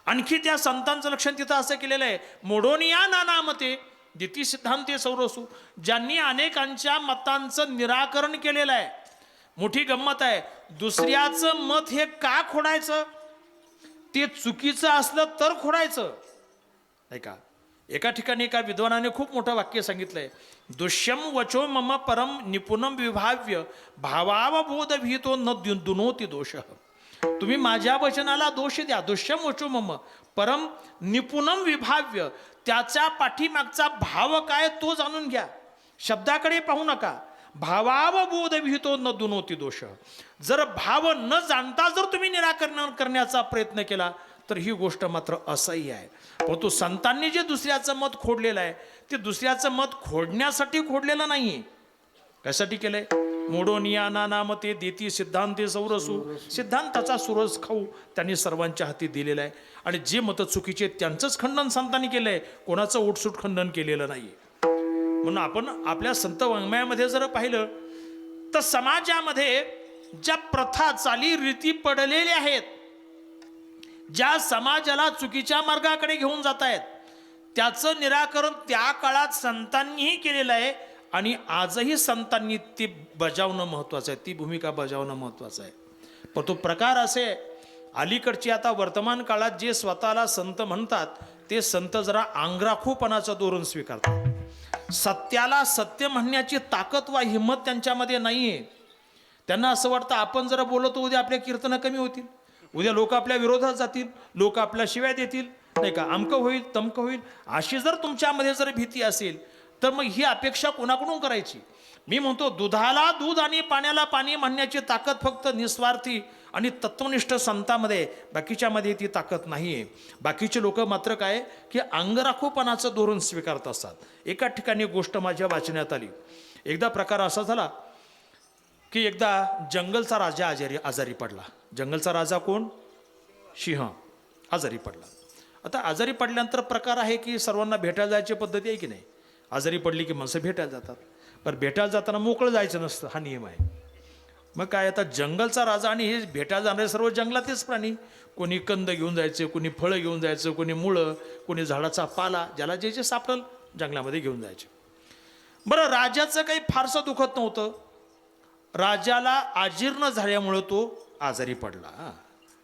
आणखी त्या संतांचं लक्षण तिथं असं केलेलं आहे, मोडोनिया नानामते दिती सिद्धांते सौरसू, ज्यांनी अनेकांच्या मतांचं निराकरण केलेलं आहे. मोठी गंमत आहे, दुसऱ्याचं मत हे का खोडायचं? ते चुकीचं असलं तर खोडायचं नाही का. एका ठिकाणी एका विद्वानाने खूप मोठं वाक्य सांगितलंय, दुष्यम वचो मम परम निपुणम विभाव्य भावावबोध भीतो न दुनोती दोष. तुम्ही माझ्या वचनाला दोष द्या, दुष्यम वचो मम परम निपुणम विभाव्य, त्याच्या पाठीमागचा भाव काय तो जाणून घ्या, शब्दाकडे पाहू नका. भावावबोध भीतो न दुनोती दोष. जर भाव न जाणता जर तुम्ही निराकरण करण्याचा प्रयत्न केला तर ही गोष्ट मात्र असह्य आहे. परंतु संतांनी जे दुसऱ्याचं मत खोडलेलं आहे ते दुसऱ्याचं मत खोडण्यासाठी खोडलेलं नाहीये. कशासाठी केलंय? मोडोनिया नानामते देती सिद्धांते सौरसू, सिद्धांताचा सुरस खाऊ त्यांनी सर्वांच्या हाती दिलेला आहे. आणि जे मतं चुकीचे त्यांचंच खंडन संतांनी केलंय, कोणाचं उठसूट खंडन केलेलं नाहीये. म्हणून आपण आपल्या संत वाङ्मयामध्ये जर पाहिलं तर समाजामध्ये ज्या प्रथा चाली रीती पडलेल्या आहेत, ज्या समाजाला चुकीच्या मार्गाकडे घेऊन जात आहेत, त्याचं निराकरण त्या काळात संतांनीही केलेलं आहे. आणि आजही संतांनी ती बजावणं महत्त्वाचं आहे, ती भूमिका बजावणं महत्त्वाचं आहे. पण तो प्रकार असे अलीकडची आता वर्तमान काळात जे स्वतःला संत म्हणतात ते संत जरा आंगराखूपणाचं धोरण स्वीकारतात. सत्याला सत्य म्हणण्याची ताकद वा हिंमत त्यांच्यामध्ये नाहीये. त्यांना असं वाटतं आपण जरा बोललो तर उद्या आपल्या कीर्तनं कमी होतील, उद्या लोक आपल्या विरोधात जातील, लोक आपल्या शिव्या देतील, नाही का, अमकं होईल तमकं होईल. अशी जर तुमच्यामध्ये जर भीती असेल तर मग ही अपेक्षा कोणाकडून करायची? मी म्हणतो दुधाला दूध आणि पाण्याला पाणी म्हणण्याची ताकद फक्त निस्वार्थी आणि तत्वनिष्ठ संतांमध्ये, बाकीच्यामध्ये ती ताकद नाही आहे. बाकीचे लोक मात्र काय की अंगराखूपणाचं धोरण स्वीकारत असतात. एका ठिकाणी गोष्ट माझ्या वाचण्यात आली. एकदा प्रकार असा झाला की एकदा जंगलचा राजा आजारी पडला. जंगलचा राजा कोण? सिंह आजारी पडला. आता आजारी पडल्यानंतर प्रकार आहे की सर्वांना भेटायला जायची पद्धती आहे की नाही. आजारी पडली की माणसं भेटायला जातात, पण भेटायला जाताना मोकळं जायचं नसतं, हा नियम आहे. मग काय, आता जंगलचा राजा आणि हे भेटायला जाणारे सर्व जंगलातलेच प्राणी, कोणी कंद घेऊन जायचं, कोणी फळं घेऊन जायचं, कोणी मुळं, कोणी झाडाचा पाला, ज्याला जे जे सापडल जंगलामध्ये घेऊन जायचे. बरं, राजाचं काही फारसं दुखत नव्हतं. राजाला अजीर्ण झाल्यामुळं तो आजारी पडला.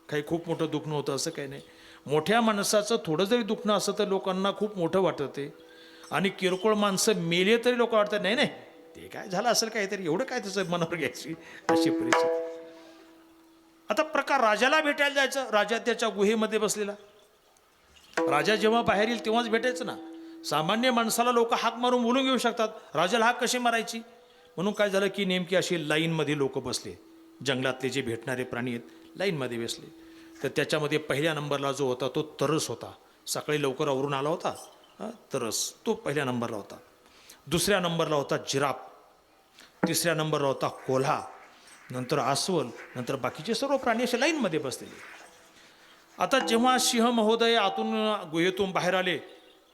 काही खूप मोठं दुखणं होतं असं काही नाही. मोठ्या माणसाचं थोडं जरी दुखणं असं तर लोकांना खूप मोठं वाटतं ते, आणि किरकोळ माणसं मेले तरी लोक वाटतात नाही नाही ते काय झालं असेल काहीतरी, एवढं काय त्याचं मनावर घ्यायची, अशी परिस्थिती. आता प्रकार, राजाला भेटायला जायचं. राजा त्याच्या गुहेमध्ये बसलेला. राजा जेव्हा बाहेर येईल तेव्हाच भेटायचं ना. सामान्य माणसाला लोक हाक मारून बोलून घेऊ शकतात, राजाला हाक कशी मारायची? म्हणून काय झालं की नेमकी अशी लाईनमध्ये लोक बसले. जंगलातले जे भेटणारे प्राणी आहेत लाईनमध्ये बसले. तर त्याच्यामध्ये पहिल्या नंबरला जो होता तो तरस होता. सकाळी लवकर आवरून आला होता, तरस तो पहिल्या नंबरला होता. दुसऱ्या नंबरला होता जिराफ, तिसऱ्या नंबरला होता कोल्हा, नंतर अस्वल, नंतर बाकीचे सर्व प्राणी असे लाईनमध्ये बसलेले. आता जेव्हा सिंह महोदय आतून गुहेतून बाहेर आले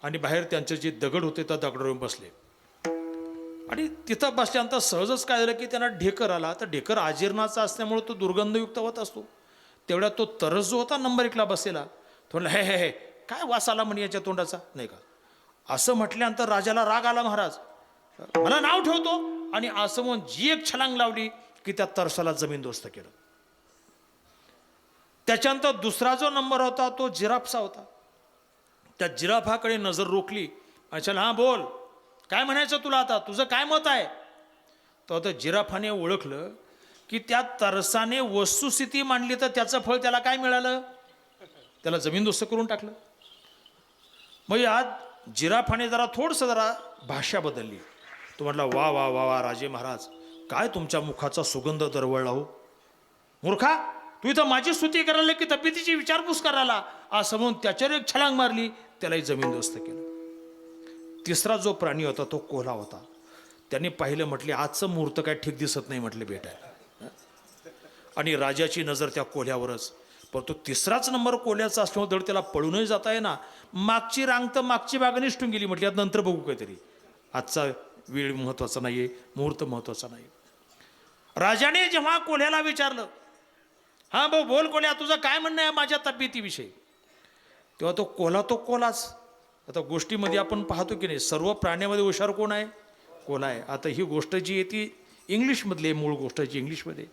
आणि बाहेर त्यांचे जे दगड होते त्या दगडावर बसले, आणि तिथं बसल्यानंतर सहजच काय झालं की त्यांना ढेकर आला. तर ढेकर अजीर्णाचा असल्यामुळे तो दुर्गंधयुक्त होत असतो. तेवढ्या तो तरस जो होता नंबर 1ला बसलेला, तो म्हणला, हे हे हे काय वास आला म्हणे याच्या तोंडाचा, नाही का. असं म्हटल्यानंतर राजाला राग आला. महाराज मला नाव ठेवतो, आणि असं म्हणून जी एक छलांग लावली की त्या तरसाला जमीनदोस्त केलं. त्याच्यानंतर दुसरा जो नंबर होता तो जिराफचा होता. त्या जिराफाकडे नजर रोखली. अच्छा, हां बोल, काय म्हणायचं तुला, आता तुझं काय मत आहे? तर आता जिराफाने ओळखलं की त्या तरसाने वस्तुस्थिती मांडली तर त्याचं फळ त्याला काय मिळालं? त्याला जमीनदोस्त करून टाकलं. मग आज जिराफाने जरा भाषा बदलली. तो म्हटला, वा वा वा वा राजे महाराज, काय तुमच्या मुखाचा सुगंध दरवळला हो. मूर्खा, तू इथं माझी स्तुती करायला की तब्येतीची विचारपूस करायला, असं म्हणून त्याच्यावर एक छलांग मारली, त्यालाही जमीनदोस्त केलं. तिसरा जो प्राणी होता तो कोल्हा होता. त्याने पाहिलं, म्हटले आजचं मुहूर्त काय ठीक दिसत नाही म्हटले भेटायला, आणि राजाची नजर त्या कोल्ह्यावरच. परंतु तिसराच नंबर कोल्ह्याचा असल्यामुळे धड त्याला पळूनही जाता येईना. मागची रांग तर मागची बाग निसटून गेली. म्हटली आता नंतर बघू काहीतरी, आजचा वेळ महत्वाचा नाहीये, मुहूर्त महत्वाचा नाही. राजाने जेव्हा कोल्ह्याला विचारलं, हा भाऊ बोल कोल्ह्या, तुझं काय म्हणणं आहे माझ्या तब्येतीविषयी, तेव्हा तो कोल्हाच. आता गोष्टीमध्ये आपण पाहतो की नाही, सर्व प्राण्यामध्ये हुशार कोण आहे? कोल्हा आहे. आता ही गोष्ट जी आहे ती इंग्लिशमधली आहे, मूळ गोष्ट जी इंग्लिशमध्ये.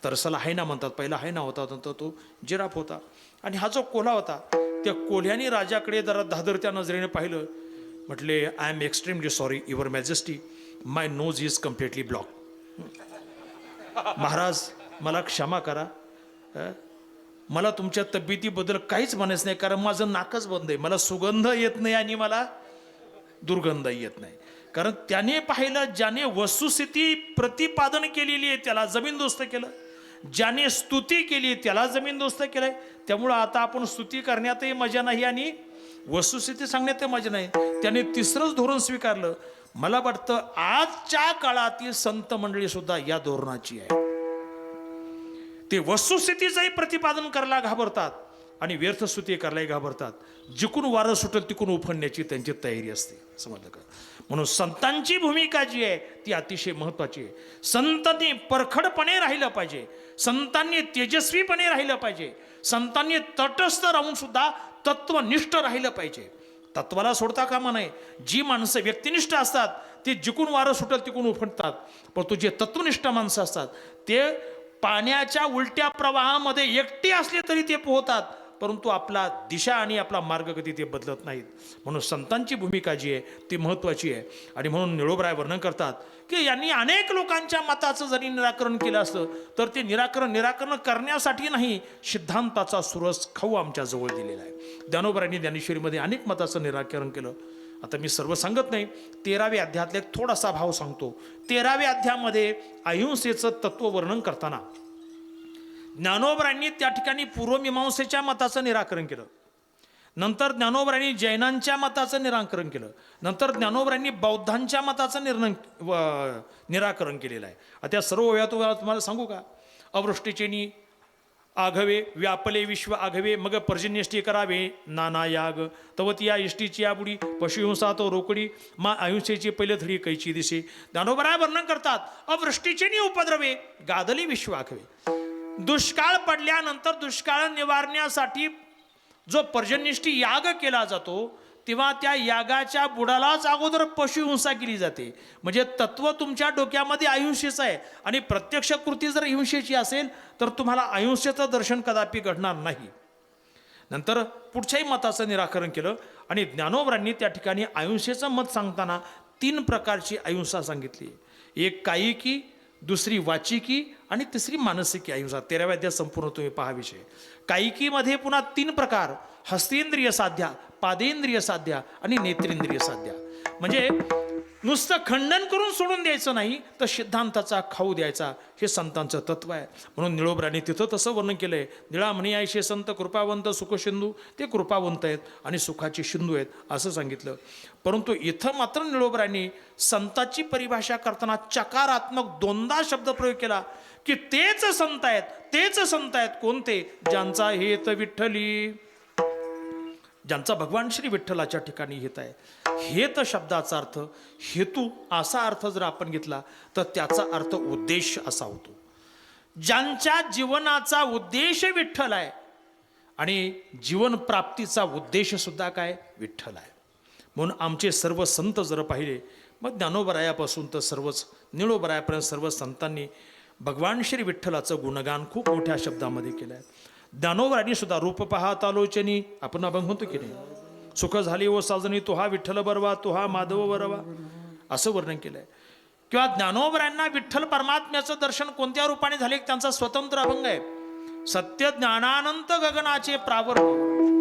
तरसाला हायना म्हणतात, पहिला हायना होता, नंतर तो जिराफ होता, आणि हा जो कोल्हा होता त्या कोल्ह्याने राजाकडे जरा धादरत्या नजरेने पाहिलं. म्हटले, I am extremely sorry your majesty, my knows is completely block. Maharaj मला क्षमा करा, मला तुमच्या तब्येतीबद्दल काहीच म्हणायचं नाही, कारण माझं नाकच बंद आहे. मला सुगंध येत नाही आणि मला दुर्गंध येत नाही. कारण त्याने पाहिलं, ज्याने वस्तुस्थिती प्रतिपादन केलेली आहे त्याला जमीनदोस्त केलं, ज्याने स्तुती केली त्याला जमीनदोस्त केलंय. त्यामुळं आता आपण स्तुती करण्यातही मजा नाही आणि वस्तुस्थिती सांगण्यातही मजा नाही. त्याने तिसरंच धोरण स्वीकारलं. मला वाटतं आजच्या काळातील संत मंडळी सुद्धा या धोरणाची आहे. ते वस्तुस्थितीचंही प्रतिपादन करायला घाबरतात आणि व्यर्थस्तुती करायला घाबरतात. जिकून वारं सुटेल तिकून उफणण्याची त्यांची तयारी असते, समजलं का. म्हणून संतांची भूमिका जी आहे ती अतिशय महत्वाची आहे. संतांनी परखडपणे राहिलं पाहिजे, संतांनी तेजस्वीपणे राहिलं पाहिजे, संतांनी तटस्थ राहून सुद्धा तत्वनिष्ठ राहिलं पाहिजे. तत्वाला सोडता कामा नये. जी माणसं व्यक्तिनिष्ठ असतात ते जिकून वारं सुटेल तिकून उफणतात, परंतु जे तत्वनिष्ठ माणसं असतात ते पाण्याच्या उलट्या प्रवाहामध्ये एकटी असले तरी ते पोहतात परंतु आपला दिशा आणि आपला मार्ग कधी ते बदलत नाहीत. म्हणून संतांची भूमिका जी आहे ती महत्त्वाची आहे. आणि म्हणून निळोबराय वर्णन करतात की यांनी अनेक लोकांच्या मताचं जरी निराकरण केलं असलं तर ते निराकरण करण्यासाठी नाही, सिद्धांताचा सुरस खाऊ आमच्या जवळ दिलेला आहे. ज्ञानोबरायांनी ज्ञानेश्वरीमध्ये अनेक मताचं निराकरण केलं. आता मी सर्व सांगत नाही, 13व्या अध्यायातला एक थोडासा भाव सांगतो. 13व्या अध्यायामध्ये अहिंसेचं तत्व वर्णन करताना ज्ञानोबरायांनी त्या ठिकाणी पूर्वमीमांसेच्या मताचं निराकरण केलं. नंतर ज्ञानोबरायांनी जैनांच्या मताचं निराकरण केलं. नंतर ज्ञानोबरायांनी बौद्धांच्या मताचं निराकरण केलेलं आहे. आता सर्व वेळा तुम्हाला सांगू का? अवृष्टीचेनी आघवे व्यापले विश्व आघवे, मग पर्जन्यष्टी करावे नाना याग, तवतिया इष्टीची आबुडी, पशुहिंसा तो रोकडी, मा अहिंसेची पहिले थडी कैची दिसे. ज्ञानोबराय वर्णन करतात, अवृष्टीचेनी उपद्रवे गादली विश्व आघवे. दुष्काळ पडल्यानंतर दुष्काळ निवारण्यासाठी जो पर्जन्यष्टी याग केला जातो तेव्हा त्या यागाच्या बुडालाच अगोदर पशुहिंसा केली जाते. म्हणजे तत्व तुमच्या डोक्यामध्ये अहिंसेचं आहे आणि प्रत्यक्ष कृती जर अहिंसेची असेल तर तुम्हाला अहिंसेचं दर्शन कदापि घडणार नाही. नंतर पुढच्याही मताचं निराकरण केलं आणि ज्ञानोबरांनी त्या ठिकाणी अहिंसेचं मत सांगताना 3 प्रकारची अहिंसा सांगितली. एक कायिकी, दुसरी वाचिकी आणि तिसरी मानसिकी अहिंसा. 13व्या अध्यायात संपूर्ण तुम्ही पहा विषय. कायिकीमध्ये पुन्हा 3 प्रकार, हस्तेंद्रिय साध्या, पादेंद्रिय साध्या आणि नेत्रेंद्रिय साध्या. म्हणजे नुसतं खंडन करून सोडून द्यायचं नाही तर सिद्धांताचा खाऊ द्यायचा, हे संतांचं तत्व आहे. म्हणून निळोबराने तिथं तसं वर्णन केलंय. निळा म्हणी आयशे संत कृपावंत सुखसिंधू, ते कृपावंत आहेत आणि सुखाचे सिंधू आहेत असं सांगितलं. परंतु इथं मात्र निळोबरांनी संताची परिभाषा करताना चकारात्मक 2दा शब्द प्रयोग केला की तेच संत आहेत. तेच संत आहेत कोणते? ज्यांचा हेत विठ्ठली, ज्यांचा भगवान श्री विठ्ठलाच्या ठिकाणी हेत आहे. हेत शब्दाचा अर्थ, हेतू असा अर्थ जर आपण घेतला तर त्याचा अर्थ उद्देश असा होतो. ज्यांच्या जीवनाचा उद्देश विठ्ठल आहे आणि जीवन प्राप्तीचा उद्देश सुद्धा काय? विठ्ठल आहे. म्हणून आमचे सर्व संत जर पाहिले, मग ज्ञानोबरायापासून तर सर्वच निळोबरायापर्यंत सर्व संतांनी भगवान श्री विठ्ठलाचं गुणगान खूप मोठ्या शब्दामध्ये केलं आहे. ज्ञानोबरायांनी सुद्धा रूप पाहता लोचनी, आपण अभंग म्हणतो की नाही, सुख झाली ओ साजनी, तो हा विठ्ठल बरवा, तो हा माधव बरवा, असं वर्णन केलंय. किंवा ज्ञानोबरायांना विठ्ठल परमात्म्याचं दर्शन कोणत्या रूपाने झाले त्यांचा स्वतंत्र अभंग आहे. सत्य ज्ञानानंत गगनाचे प्रावर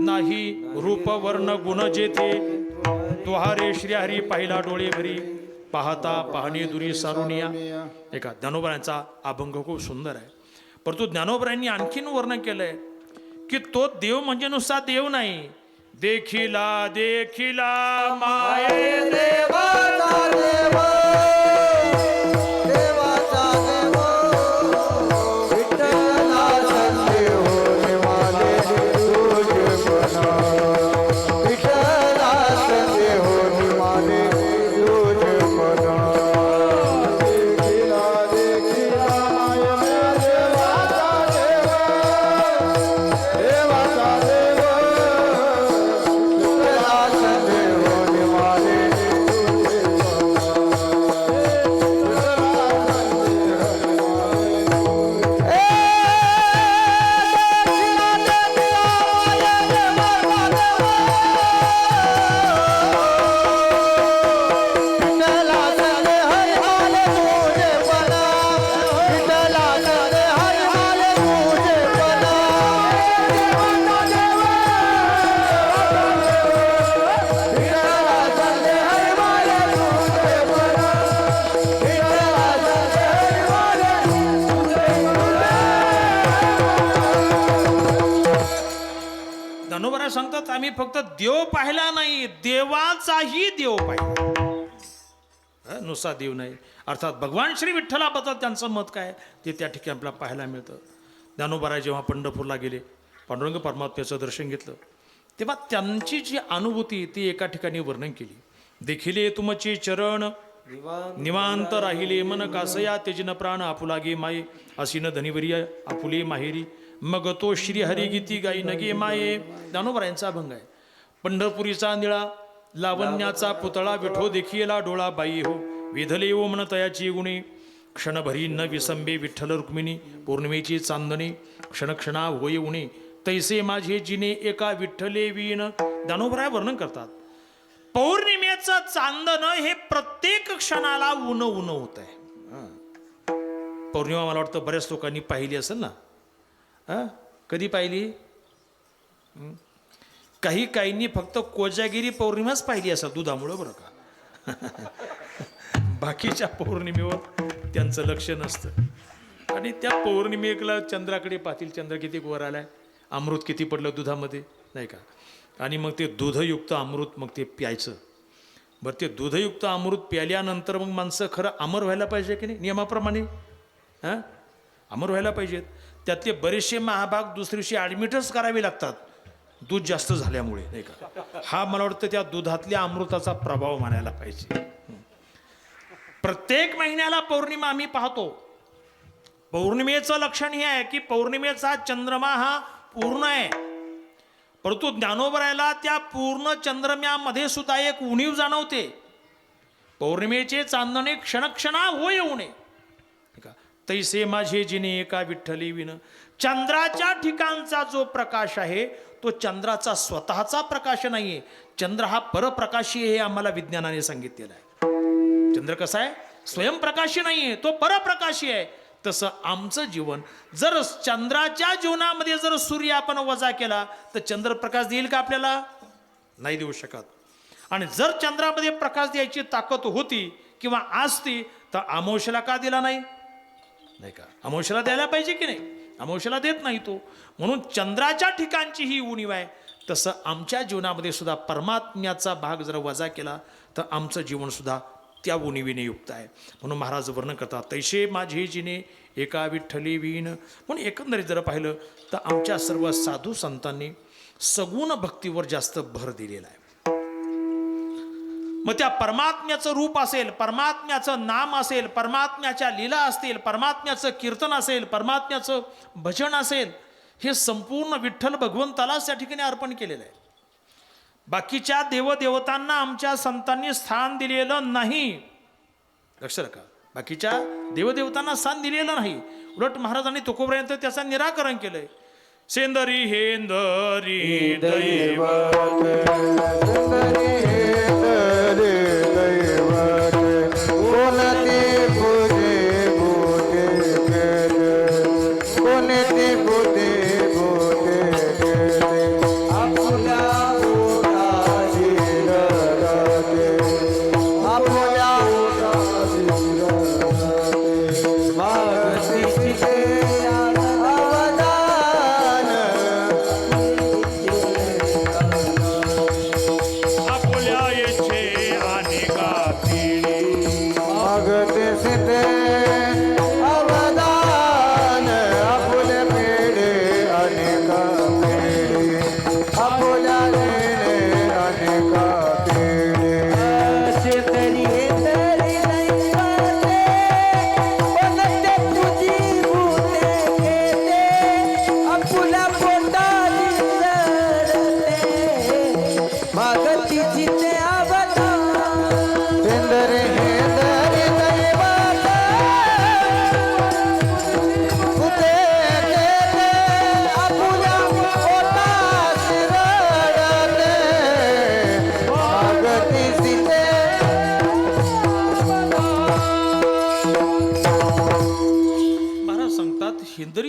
नाही, रूप वर्ण गुण जेथे, तुहारे श्री हरी पाहिला डोळे भरी, पाहता पाहणे दुरी सारुनिया. एका ज्ञानोबरायांचा अभंग खूप सुंदर आहे. परंतु ज्ञानोबरायांनी आणखीन वर्णन केलंय की तो देव म्हणजे नुसता देव नाही, देखिला देखिला माये देवाचा देव, देवाचा देव, विठ्ठला संदेव निवाले तुझपणा, विठ्ठला संदेव निवाले तुझपणा. देखिला देखिला माये देवाचा देव, देवाचा देव, विठ्ठला संदेव निवाले ज्ञानोबराय सांगतात आम्ही फक्त देव पाहिला नाही, देवाचाही देव पाहिला. नुसता देव नाही, अर्थात भगवान श्री विठ्ठलाबद्दल त्यांचं मत काय ते त्या ठिकाणी आपल्याला पाहायला मिळतं. ज्ञानोबराय जेव्हा पंढरपूरला गेले, पांडुरंग परमात्म्याचं दर्शन घेतलं, तेव्हा त्यांची जी अनुभूती ती एका ठिकाणी वर्णन केली. देखिले तुमचे चरण निवांत राहिले, मन कासया तेजिन प्राण आपुलागे माये, असीन धनिवरी आपुले माहेरी, मग तो श्री हरी गीती गाई नगे माये. ज्ञानोबरायांचा अभंग आहे. पंढरपुरीचा निळा लावण्याचा पुतळा, विठो देखिला डोळा बाई हो, वेधले ओ मन तयाची गुणे, क्षणभरी न विसंबे विठ्ठल रुक्मिणी, पौर्णिमेची चांदणे क्षणक्षणा होय उणे, तैसे माझे जिने एका विठ्ठले वीण. ज्ञानोबराय वर्णन करतात पौर्णिमेचं चांदणं हे प्रत्येक क्षणाला ऊन ऊन होत आहे. पौर्णिमा मला वाटतं बऱ्याच लोकांनी पाहिली असेल ना. कधी पाहिली? काहींनी फक्त कोजागिरी पौर्णिमाच पाहिली असेल दुधामुळं, बरं का. बाकीच्या पौर्णिमेवर त्यांचं लक्ष नसतं. आणि त्या पौर्णिमेला चंद्राकडे पाहतील, चंद्र किती वर आलाय, अमृत किती पडलं दुधामध्ये, नाही का. आणि मग ते दुधयुक्त अमृत मग ते प्यायचं. बरं, ते दुधयुक्त अमृत प्याल्यानंतर मग माणसं खरं अमर व्हायला पाहिजे की नाही नियमाप्रमाणे? अमर व्हायला पाहिजेत. त्यातले बरेचसे महाभाग दुसऱ्या दिवशी ॲडमिटच करावे लागतात दूध जास्त झाल्यामुळे, नाही का. हा मला वाटतं त्या दुधातल्या अमृताचा प्रभाव मानायला पाहिजे. प्रत्येक महिन्याला पौर्णिमा आम्ही पाहतो. पौर्णिमेचं लक्षण हे आहे की पौर्णिमेचा चंद्रमा हा पूर्ण आहे, परंतु ज्ञानोबरायला त्या पूर्ण चंद्रम्यामध्ये सुद्धा एक उणीव जाणवते. पौर्णिमेचे चांदणे क्षणक्षणा हो येऊ नये. तैसे माझे जिने एका विठ्ठली विण. चंद्राच्या ठिकाणचा जो प्रकाश आहे तो चंद्राचा स्वतःचा प्रकाश नाहीये. चंद्र हा परप्रकाशी आहे, हे आम्हाला विज्ञानाने सांगितलेलं आहे. चंद्र कसा आहे? स्वयंप्रकाशी नाहीये, तो परप्रकाशी आहे. तसं आमचं जीवन, जर चंद्राच्या जीवनामध्ये जर सूर्य आपण वजा केला तर चंद्र प्रकाश देईल का आपल्याला? नाही देऊ शकत. आणि जर चंद्रामध्ये प्रकाश द्यायची ताकद होती किंवा असती तर अमावस्येला का दिला नाही? नाही का, अमावस्येला द्यायला पाहिजे की नाही? अमावस्येला देत नाही तो. म्हणून चंद्राच्या ठिकाणची ही उणीव आहे. तसं आमच्या जीवनामध्ये सुद्धा परमात्म्याचा भाग जर वजा केला तर आमचं जीवन सुद्धा त्या उणीवीने युक्त आहे. म्हणून महाराज वर्णन करतात तैसे माझे जिने एका विठ्ठली वीण. म्हणून एकंदरीत जर पाहिलं तर आमच्या सर्व साधू संतांनी सगुण भक्तीवर जास्त भर दिलेला आहे. मग त्या परमात्म्याचं रूप असेल, परमात्म्याचं नाम असेल, परमात्म्याच्या लीला असतील, परमात्म्याचं कीर्तन असेल, परमात्म्याचं भजन असेल, हे संपूर्ण विठ्ठल भगवंतालाच त्या ठिकाणी अर्पण केलेलं आहे. बाकीच्या देवदेवतांना आमच्या संतांनी स्थान दिलेलं नाही. लक्ष राखा, बाकीच्या देवदेवतांना स्थान दिलेलं नाही. उलट महाराजांनी तुकोबरायांचं त्याचं निराकरण केलंय. सेंदरी हेंदरी दैवत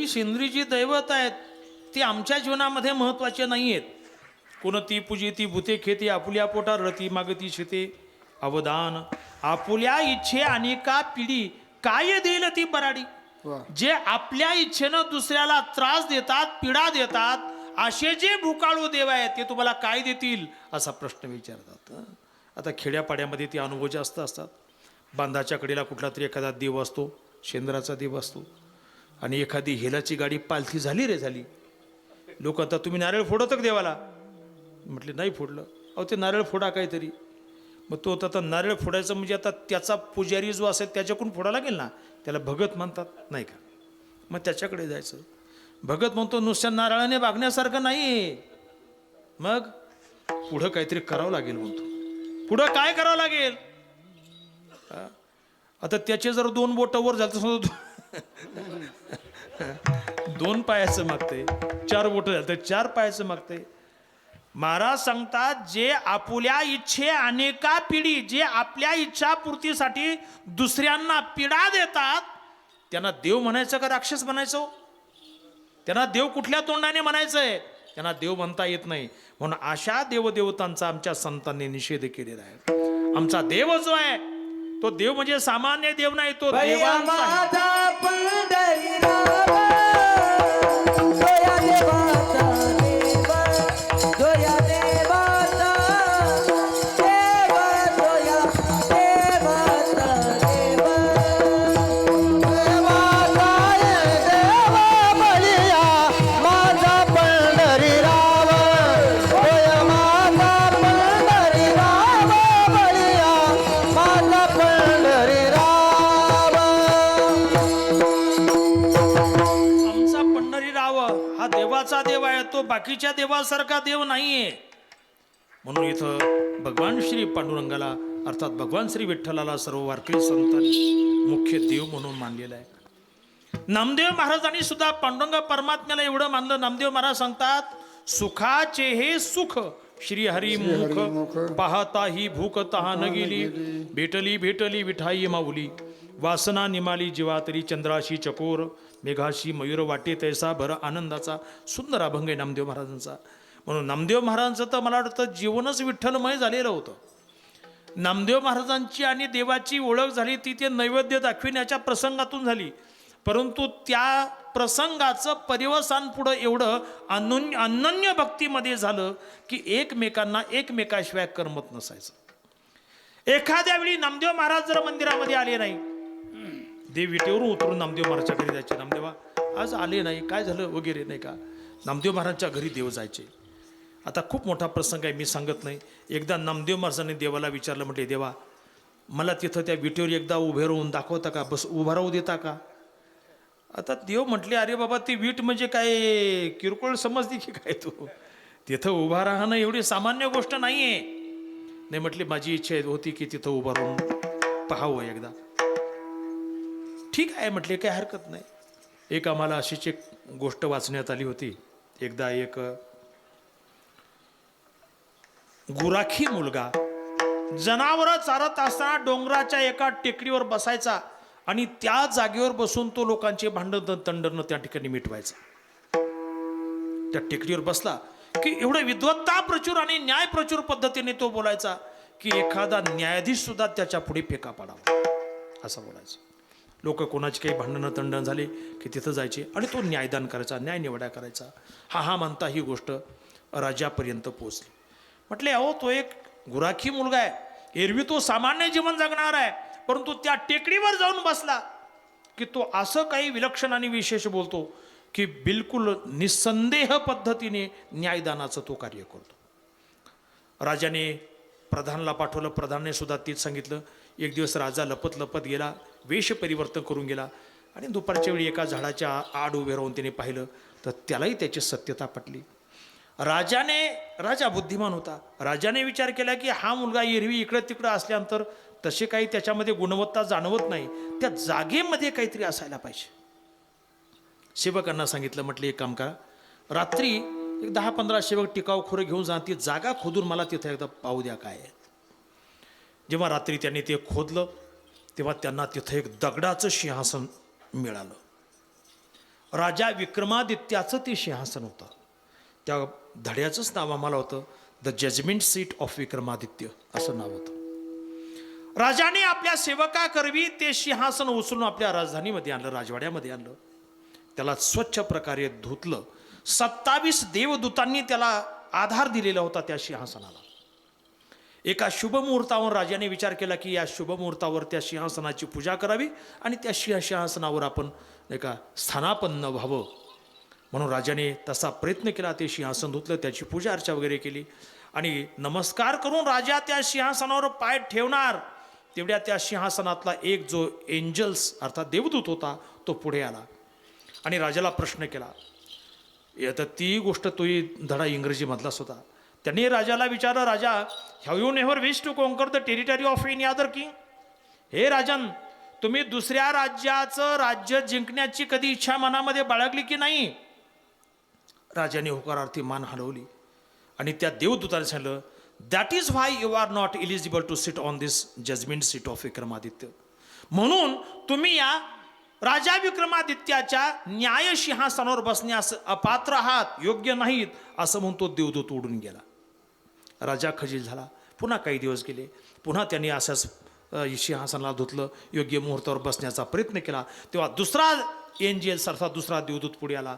सेंद्री जी दैवत आहेत ती आमच्या जीवनामध्ये महत्वाचे नाही आहेत. कोण ती पूजी ती भूते खेते आपुल्या पोटा रती मागती शेते अवदान आपुल्या इच्छे अनेका पिढी काय देईल ती बराडी. जे आपल्या इच्छेनं दुसऱ्याला त्रास देतात, पीडा देतात, असे जे भुकाळू देव आहेत ते तुम्हाला काय देतील असा प्रश्न विचारतात. आता खेड्यापाड्यामध्ये ते अनुभव जास्त असतात. बांधाच्या कडेला कुठला तरी एखादा देव असतो, शेंद्राचा देव असतो, आणि एखादी हेलाची गाडी पालथी झाली रे झाली. लोक आता तुम्ही नारळ फोडत का देवाला? म्हटले नाही फोडलं. अहो ते नारळ फोडा काहीतरी. मग तो आता नारळ फोडायचं म्हणजे आता त्याचा पुजारी जो असेल त्याच्याकडून फोडा लागेल ना. त्याला भगत म्हणतात नाही का. मग त्याच्याकडे जायचं. भगत म्हणतो नुसत्या नारळाने बागण्यासारखं नाही, मग पुढं काहीतरी करावं लागेल म्हणतो. पुढं काय करावं लागेल? आता त्याचे जर 2 बोटं वर झालं तर 2 पायाचं मागते, 4 बोट झालं तर 4 पायाचं मागते. महाराज सांगतात जे आपुल्या इच्छे अनेका पिढी, जे आपल्या इच्छापूर्तीसाठी दुसऱ्यांना पीडा देतात त्यांना देव म्हणायचं का राक्षस म्हणायचं हो? त्यांना देव कुठल्या तोंडाने म्हणायचंय? त्यांना देव म्हणता येत नाही. म्हणून अशा देवदेवतांचा आमच्या संतांनी निषेध केलेला आहे. आमचा देव जो आहे तो देव म्हणजे सामान्य देव नाही, तो देवांचा आहे. माझा पंढरीराव, जोया देवाचा देव, जोया देवाचा देव, जोया देवाचा देव. देवाचा ये देव बलिया माझा पंढरीराव, होय माझा पंढरीराव बलिया माझा पंढरीराव. आमचा पंढरीराव हा देवाचा देव आहे, तो बाकीच्या देवासारखा देव नाहीये. म्हणून इथं भगवान श्री पांडुरंगाला अर्थात भगवान श्री विठ्ठलाला सर्व वारकरी संतांनी मुख्य देव म्हणून मानलेला आहे. नामदेव महाराजांनी सुद्धा पांडुरंग परमात्म्याला एवढं मानलं. नामदेव महाराज सांगतात सुखाचे हे सुख श्री हरी मुख, पाहता ही भूक तहा न गेली, भेटली भेटली विठाई माऊली, वासना निमाली जीवा तरी चंद्राशी चकोर, मेघाशी मयूर वाटे तैसा भर आनंदाचा. सुंदर अभंग आहे नामदेव महाराजांचा. म्हणून नामदेव महाराजांचं तर मला वाटतं जीवनच विठ्ठलमय झालेलं होतं. नामदेव महाराजांची आणि देवाची ओळख झाली ती ते नैवेद्य दाखविण्याच्या प्रसंगातून झाली. परंतु त्या प्रसंगाचं परिवसान पुढं एवढं अनन्य भक्तीमध्ये झालं की एकमेकांना एकमेकाशिवाय करमत नसायचं. एखाद्या वेळी नामदेव महाराज जर मंदिरामध्ये आले नाही, देव विटेवरून उतरून नामदेव महाराजच्या घरी जायचे. नामदेवा आज आले नाही, काय झालं वगैरे नाही का. नामदेव महाराजच्या घरी देव जायचे. आता खूप मोठा प्रसंग आहे, मी सांगत नाही. एकदा नामदेव महाराजांनी देवाला विचारलं, म्हटले देवा मला तिथं त्या विटेवर एकदा उभे राहून दाखवता का, बस उभा राहू देता का. आता देव म्हटले अरे बाबा ती वीट म्हणजे काय किरकोळ समजली की काय, तू तिथं उभा राहणं एवढी सामान्य गोष्ट नाहीये. नाही म्हटले माझी इच्छा होती की तिथं उभा राहून पाहावं एकदा. ठीक आहे म्हटले, काही हरकत नाही. एक आम्हाला अशीच एक गोष्ट वाचण्यात आली होती. एकदा एक गुराखी मुलगा जनावरं चारत असताना डोंगराच्या एका टेकडीवर बसायचा आणि त्या जागेवर बसून तो लोकांचे भांडण तंडण त्या ठिकाणी मिटवायचा. त्या टेकडीवर बसला की एवढं विद्वत्ता प्रचूर आणि न्याय प्रचूर पद्धतीने तो बोलायचा की एखादा न्यायाधीश सुद्धा त्याच्या पुढे फेका पाडावा असं बोलायचं. लोक कोणाची काही भांडणं तंडण झाले की तिथं जायचे आणि तो न्यायदान करायचा, न्याय निवडा करायचा. हा म्हणता ही गोष्ट राजापर्यंत पोहोचली. म्हटले अहो तो एक गुराखी मुलगा आहे, एरवी तो सामान्य जीवन जगणार आहे, परंतु त्या टेकडीवर जाऊन बसला की तो असं काही विलक्षण आणि विशेष बोलतो की बिलकुल निसंदेह पद्धतीने न्यायदानाचं तो कार्य करतो. राजाने प्रधानला पाठवलं, प्रधानने सुद्धा तेच सांगितलं. एक दिवस राजा लपत लपत गेला, वेश परिवर्तन करून गेला आणि दुपारच्या वेळी एका झाडाच्या आड उभे राहून त्याने पाहिलं तर त्यालाही त्याची सत्यता पटली. राजा बुद्धिमान होता. राजाने विचार केला की हा मुलगा एरवी इकडं तिकडं असल्यानंतर तसे काही त्याच्यामध्ये गुणवत्ता जाणवत नाही, त्या जागेमध्ये काहीतरी असायला पाहिजे. सेवकांना सांगितलं, म्हटलं एक काम करा, रात्री एक 10-15 सेवक टिकाव खोरं घेऊन जा, ती जागा खोदून मला तिथं एकदा पाहू द्या काय आहे. जेव्हा रात्री त्यांनी ते खोदलं तेव्हा त्यांना तिथं एक दगडाचं सिंहासन मिळालं. राजा विक्रमादित्याचं ते सिंहासन होतं. त्या धड्याचंच नाव आम्हाला होतं the judgement seat of Vikramaditya असं नाव होतं. राजाने आपल्या सेवकाकरवी ते सिंहासन उचलून आपल्या राजधानीमध्ये आणलं, राजवाड्यामध्ये आणलं. त्याला स्वच्छ प्रकारे धुतलं. 27 देवदूतांनी त्याला आधार दिलेला होता त्या सिंहासनाला. एका शुभमुहूर्तावर राजाने विचार केला की या शुभमुहूर्तावर त्या सिंहासनाची पूजा करावी आणि त्या सिंहासनावर आपण एका स्थानापन्न व्हावं. म्हणून राजाने तसा प्रयत्न केला. ते सिंहासन धुतलं, त्याची पूजा अर्चा वगैरे केली आणि नमस्कार करून राजा त्या सिंहासनावर पाय ठेवणार तेवढ्या त्या सिंहासनातला एक जो एंजल्स अर्थात देवदूत होता तो पुढे आला आणि राजाला प्रश्न केला. तर ती गोष्ट तोही धडा इंग्रजीमधलाच होता. त्यांनी राजाला विचारलं, Raja have you never wish to conquer the territory of any other king. हे राजन, तुम्ही दुसऱ्या राज्याचं राज्य जिंकण्याची कधी इच्छा मनामध्ये बाळगली की नाही? राजाने होकारार्थी मान हलवली आणि त्या देवदूताने सांगितलं, that is why you are not eligible to sit on this judgement seat of Vikramaditya. म्हणून तुम्ही या राजा विक्रमादित्याच्या न्याय सिंहासनावर बसण्यास अपात्र आहात, योग्य नाहीत, असं म्हणून तो देवदूत उडून गेला. राजा खजील झाला. पुन्हा काही दिवस गेले. पुन्हा त्यांनी अशाच सिंहासनाला धुतलं, योग्य मुहूर्तावर बसण्याचा प्रयत्न केला. तेव्हा दुसरा एंजेल अर्थात दुसरा देवदूत पुढे आला.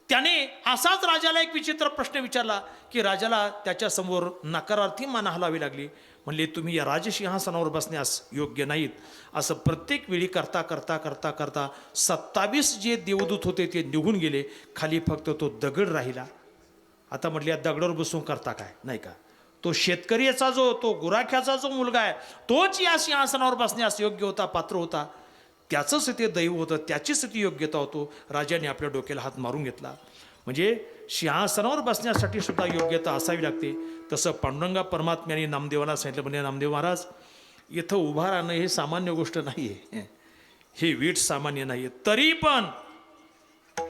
त्याने असाच राजाला एक विचित्र प्रश्न विचारला की राजाला त्याच्यासमोर नकारार्थी मान हलावी लागली. म्हणले, तुम्ही या राजसिंहासनावर बसण्यास योग्य नाहीत, असं प्रत्येक वेळी करता करता करता करता 27 जे देवदूत होते ते निघून गेले. खाली फक्त तो दगड राहिला. आता म्हटले, या दगडावर बसून करता काय, नाही का? तो शेतकऱ्याचा जो, तो गुराख्याचा जो मुलगा आहे, तोच या सिंहासनावर बसण्यास योग्य होता, पात्र होता. त्याचंच ते दैव होतं, त्याचीच ती योग्यता होतो. राजाने आपल्या डोक्याला हात मारून घेतला. म्हणजे सिंहासनावर बसण्यासाठी सुद्धा योग्यता असावी लागते. तसं पांडुरंगा परमात्म्याने नामदेवाला सांगितलं, म्हणजे नामदेव महाराज, इथं उभा राहणं हे सामान्य गोष्ट नाही आहे, हे वीट सामान्य नाही आहे. तरी पण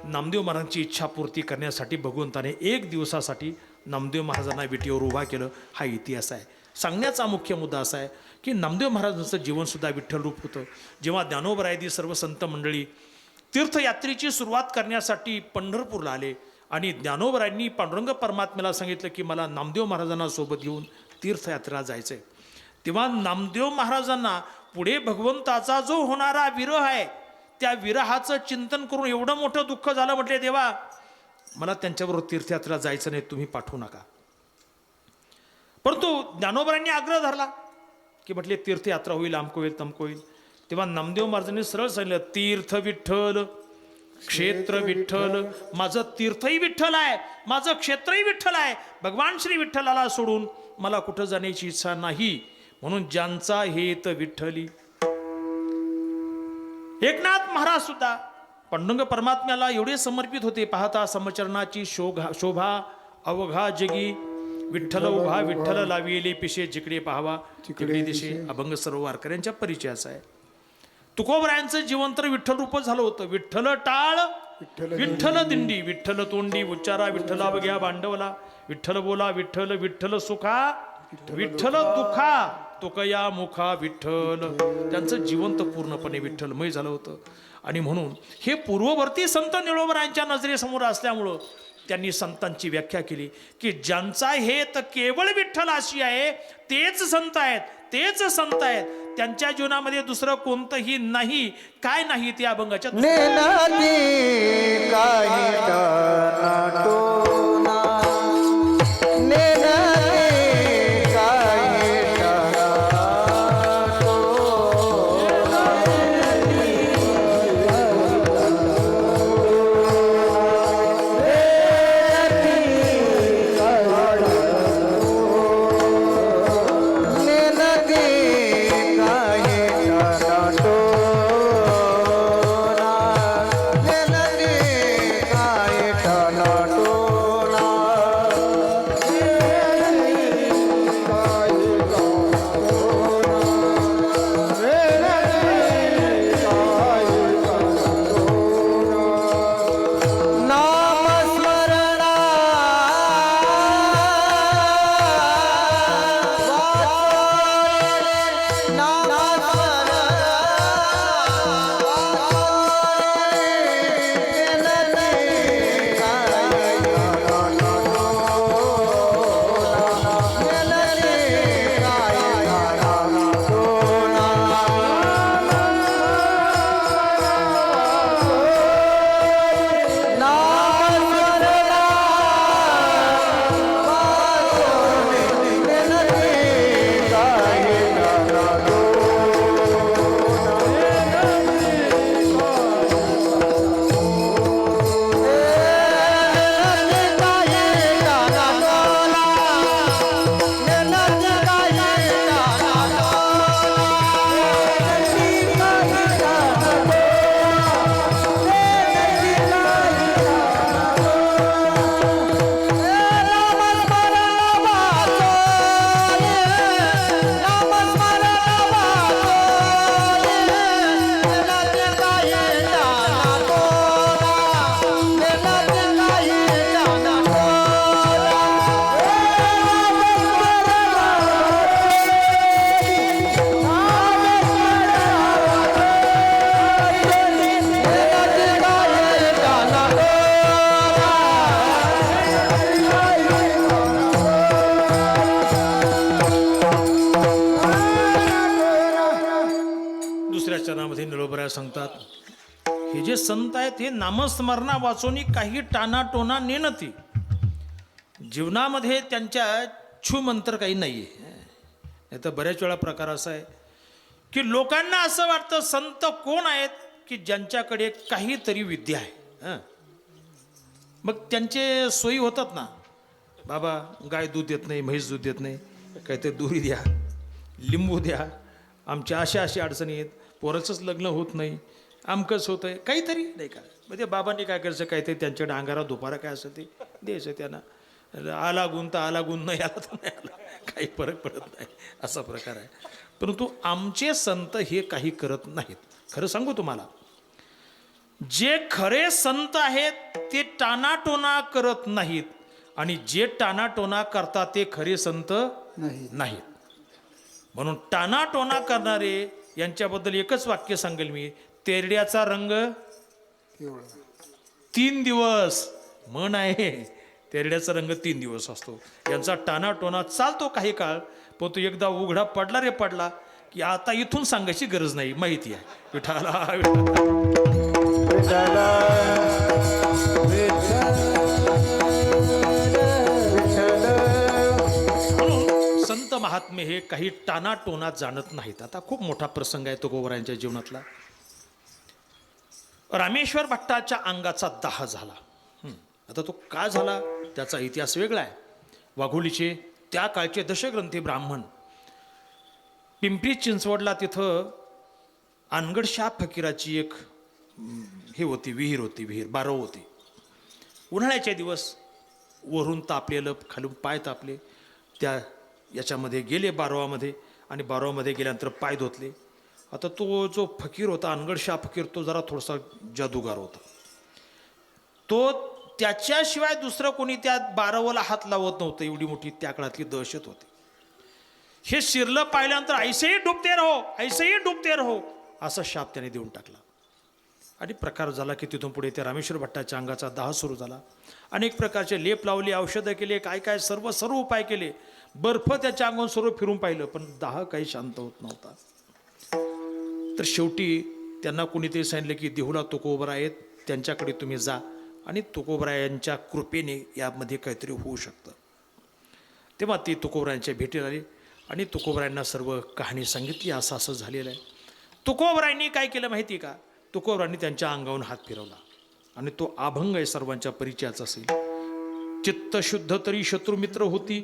नामदेव महाराजांची इच्छापूर्ती करण्यासाठी भगवंताने एक दिवसासाठी नामदेव महाराजांना विटेवर उभा केलं. हा इतिहास आहे. सांगण्याचा मुख्य मुद्दा असा आहे की नामदेव महाराजांचं जीवनसुद्धा विठ्ठलरूप होतं. जेव्हा ज्ञानोबरायादी सर्व संत मंडळी तीर्थयात्रेची सुरुवात करण्यासाठी पंढरपूरला आले आणि ज्ञानोबरायांनी पांडुरंग परमात्म्याला सांगितलं की मला नामदेव महाराजांना सोबत घेऊन तीर्थयात्रेला जायचं आहे, तेव्हा नामदेव महाराजांना पुढे भगवंताचा जो होणारा विरह आहे, त्या विरहाचं चिंतन करून एवढं मोठं दुःख झालं. म्हटले, देवा, मला त्यांच्याबरोबर तीर्थयात्रेला जायचं नाही, तुम्ही पाठवू नका. परंतु ज्ञानोबरांनी आग्रह धरला की म्हटले तीर्थयात्रा होईल, अमक होईल, तमक होईल. तेव्हा नामदेव महाराजांनी सरळ सांगितलं, तीर्थ विठ्ठल, क्षेत्र विठ्ठल, माझं तीर्थही विठ्ठल आहे, माझं क्षेत्रही विठ्ठल आहे. भगवान श्री विठ्ठलाला सोडून मला कुठं जाण्याची इच्छा नाही. म्हणून ज्यांचा हेत विठ्ठली. एकनाथ महाराज सुद्धा पांडुरंग परमात्म्याला एवढे समर्पित होते. पाहता समचरणाची शोभा अवघा जगी, विठ्ठल उभा विठ्ठल लाविले पिशे, जिकडे पाहावा तिकडे दिशे. अभंग सर्व वारकऱ्यांच्या परिचयाचा आहे. तुकोबरायांचं जीवन तर विठ्ठल रूप झालं होतं. विठ्ठल टाळ विठ्ठल दिंडी, विठ्ठल तोंडी उच्चारा विठ्ठला बघ्या भांडवला, विठ्ठल बोला विठ्ठल, विठ्ठल सुखा विठ्ठल दुखा, तुकया मुखा विठ्ठल. त्यांचं जीवन तर पूर्णपणे विठ्ठलमय झालं होतं. आणि म्हणून हे पूर्ववर्ती संत निळोबरायांच्या नजरेसमोर असल्यामुळं त्यांनी संतांची व्याख्या केली की ज्यांचा हेत केवळ विठ्ठल अशी आहे, तेच संत आहेत, तेच संत आहेत. त्यांच्या जीवनामध्ये दुसरं कोणतंही नाही. काय नाही ते अभंगाच्या नेनाती काही टनाटोना, नेनाती काही टनाटोना प्रवचनामध्ये निळोबराया सांगतात हे जे संत आहेत हे नामस्मरणा वाचून काही टानाटोना नेनती जीवनामध्ये त्यांच्या छू मंत्र काही नाही आहे. नाही तर बऱ्याच वेळा प्रकार असा आहे की लोकांना असं वाटतं संत कोण आहेत की ज्यांच्याकडे काहीतरी विद्या आहे. हं. मग त्यांचे सोयी होतात ना, बाबा गाय दूध देत नाही, म्हैस दूध देत नाही, काहीतरी दुरी द्या, लिंबू द्या, आमच्या अशा अडचणी आहेत, पोराचंच लग्न होत नाही, आमकंच होतं आहे, काहीतरी नाही का. म्हणजे बाबांनी काय करायचं, काहीतरी त्यांच्याकडे अंगारा दुपारा काय असं ते द्यायचं त्यांना. आला गुण तर आला, गुण नाही आला तर नाही आला, काही फरक पडत नाही, असा प्रकार आहे. परंतु आमचे संत हे काही करत नाहीत. खरं सांगू तुम्हाला, जे खरे संत आहेत ते टानाटोना करत नाहीत आणि जे टानाटोना करतात ते खरे संत नाहीत. म्हणून टानाटोना करणारे यांच्याबद्दल एकच वाक्य सांगेल मी, तेरड्याचा रंग 3 दिवस. मन आहे, तेरड्याचा रंग 3 दिवस असतो. यांचा टानाटोना चालतो काही काळ, पण तो एकदा उघडा पडला रे पडला की आता इथून सांगायची गरज नाही, माहिती आहे. विठाला विठ्ठला म्हणून संत महात्मे हे काही टानाटोना जाणत नाहीत. आता खूप मोठा प्रसंग आहे तुकोबरायांच्या जीवनातला. रामेश्वर भट्टाच्या अंगाचा दाह झाला. आता तो का झाला त्याचा इतिहास वेगळा आहे. वाघोलीचे त्या काळचे दशग्रंथी ब्राह्मण पिंपरी चिंचवडला तिथं अनगडशाह फकीराची एक हे होती, विहीर होती, बारव होती. उन्हाळ्याचे दिवस, वरून तापलेलं, खालून पाय तापले, त्या याच्यामध्ये गेले बारवामध्ये आणि बारवामध्ये गेल्यानंतर पाय धुतले. आता तो जो फकीर होता, अनगडशाह फकीर, तो जरा थोडासा जादूगार होता. तो त्याच्याशिवाय दुसरं कोणी त्या बारवाला हात लावत नव्हतं, एवढी मोठी त्या काळातली दहशत होती. हे शिरलं पाहिल्यानंतर ऐसेही डुबते रहो, ऐसेही डुबते रहो, असा शाप त्याने देऊन टाकला. आणि प्रकार झाला की तिथून पुढे त्या रामेश्वर भट्टाच्या अंगाचा दाह सुरू झाला. अनेक प्रकारचे लेप लावले, औषधं केले, काय काय सर्व उपाय केले, बर्फ त्याच्या अंगावर सर्व फिरून पाहिलं, पण दाह काही शांत होत नव्हता. तर शेवटी त्यांना कोणीतरी सांगितलं की देहुला तुकोबराय आहेत, त्यांच्याकडे तुम्ही जा आणि तुकोबरायांच्या कृपेने यामध्ये काहीतरी होऊ शकतं. तेव्हा ती तुकोबरायांच्या भेटीला आली आणि तुकोबरायांना सर्व कहाणी सांगितली, असं असं झालेलं आहे. तुकोबरायांनी काय केलं माहिती का, तुकोबरायांनी त्यांच्या अंगावरून हात फिरवला आणि तो अभंग आहे, सर्वांच्या परिचयाचा असेल. चित्त शुद्ध तरी शत्रुमित्र होती,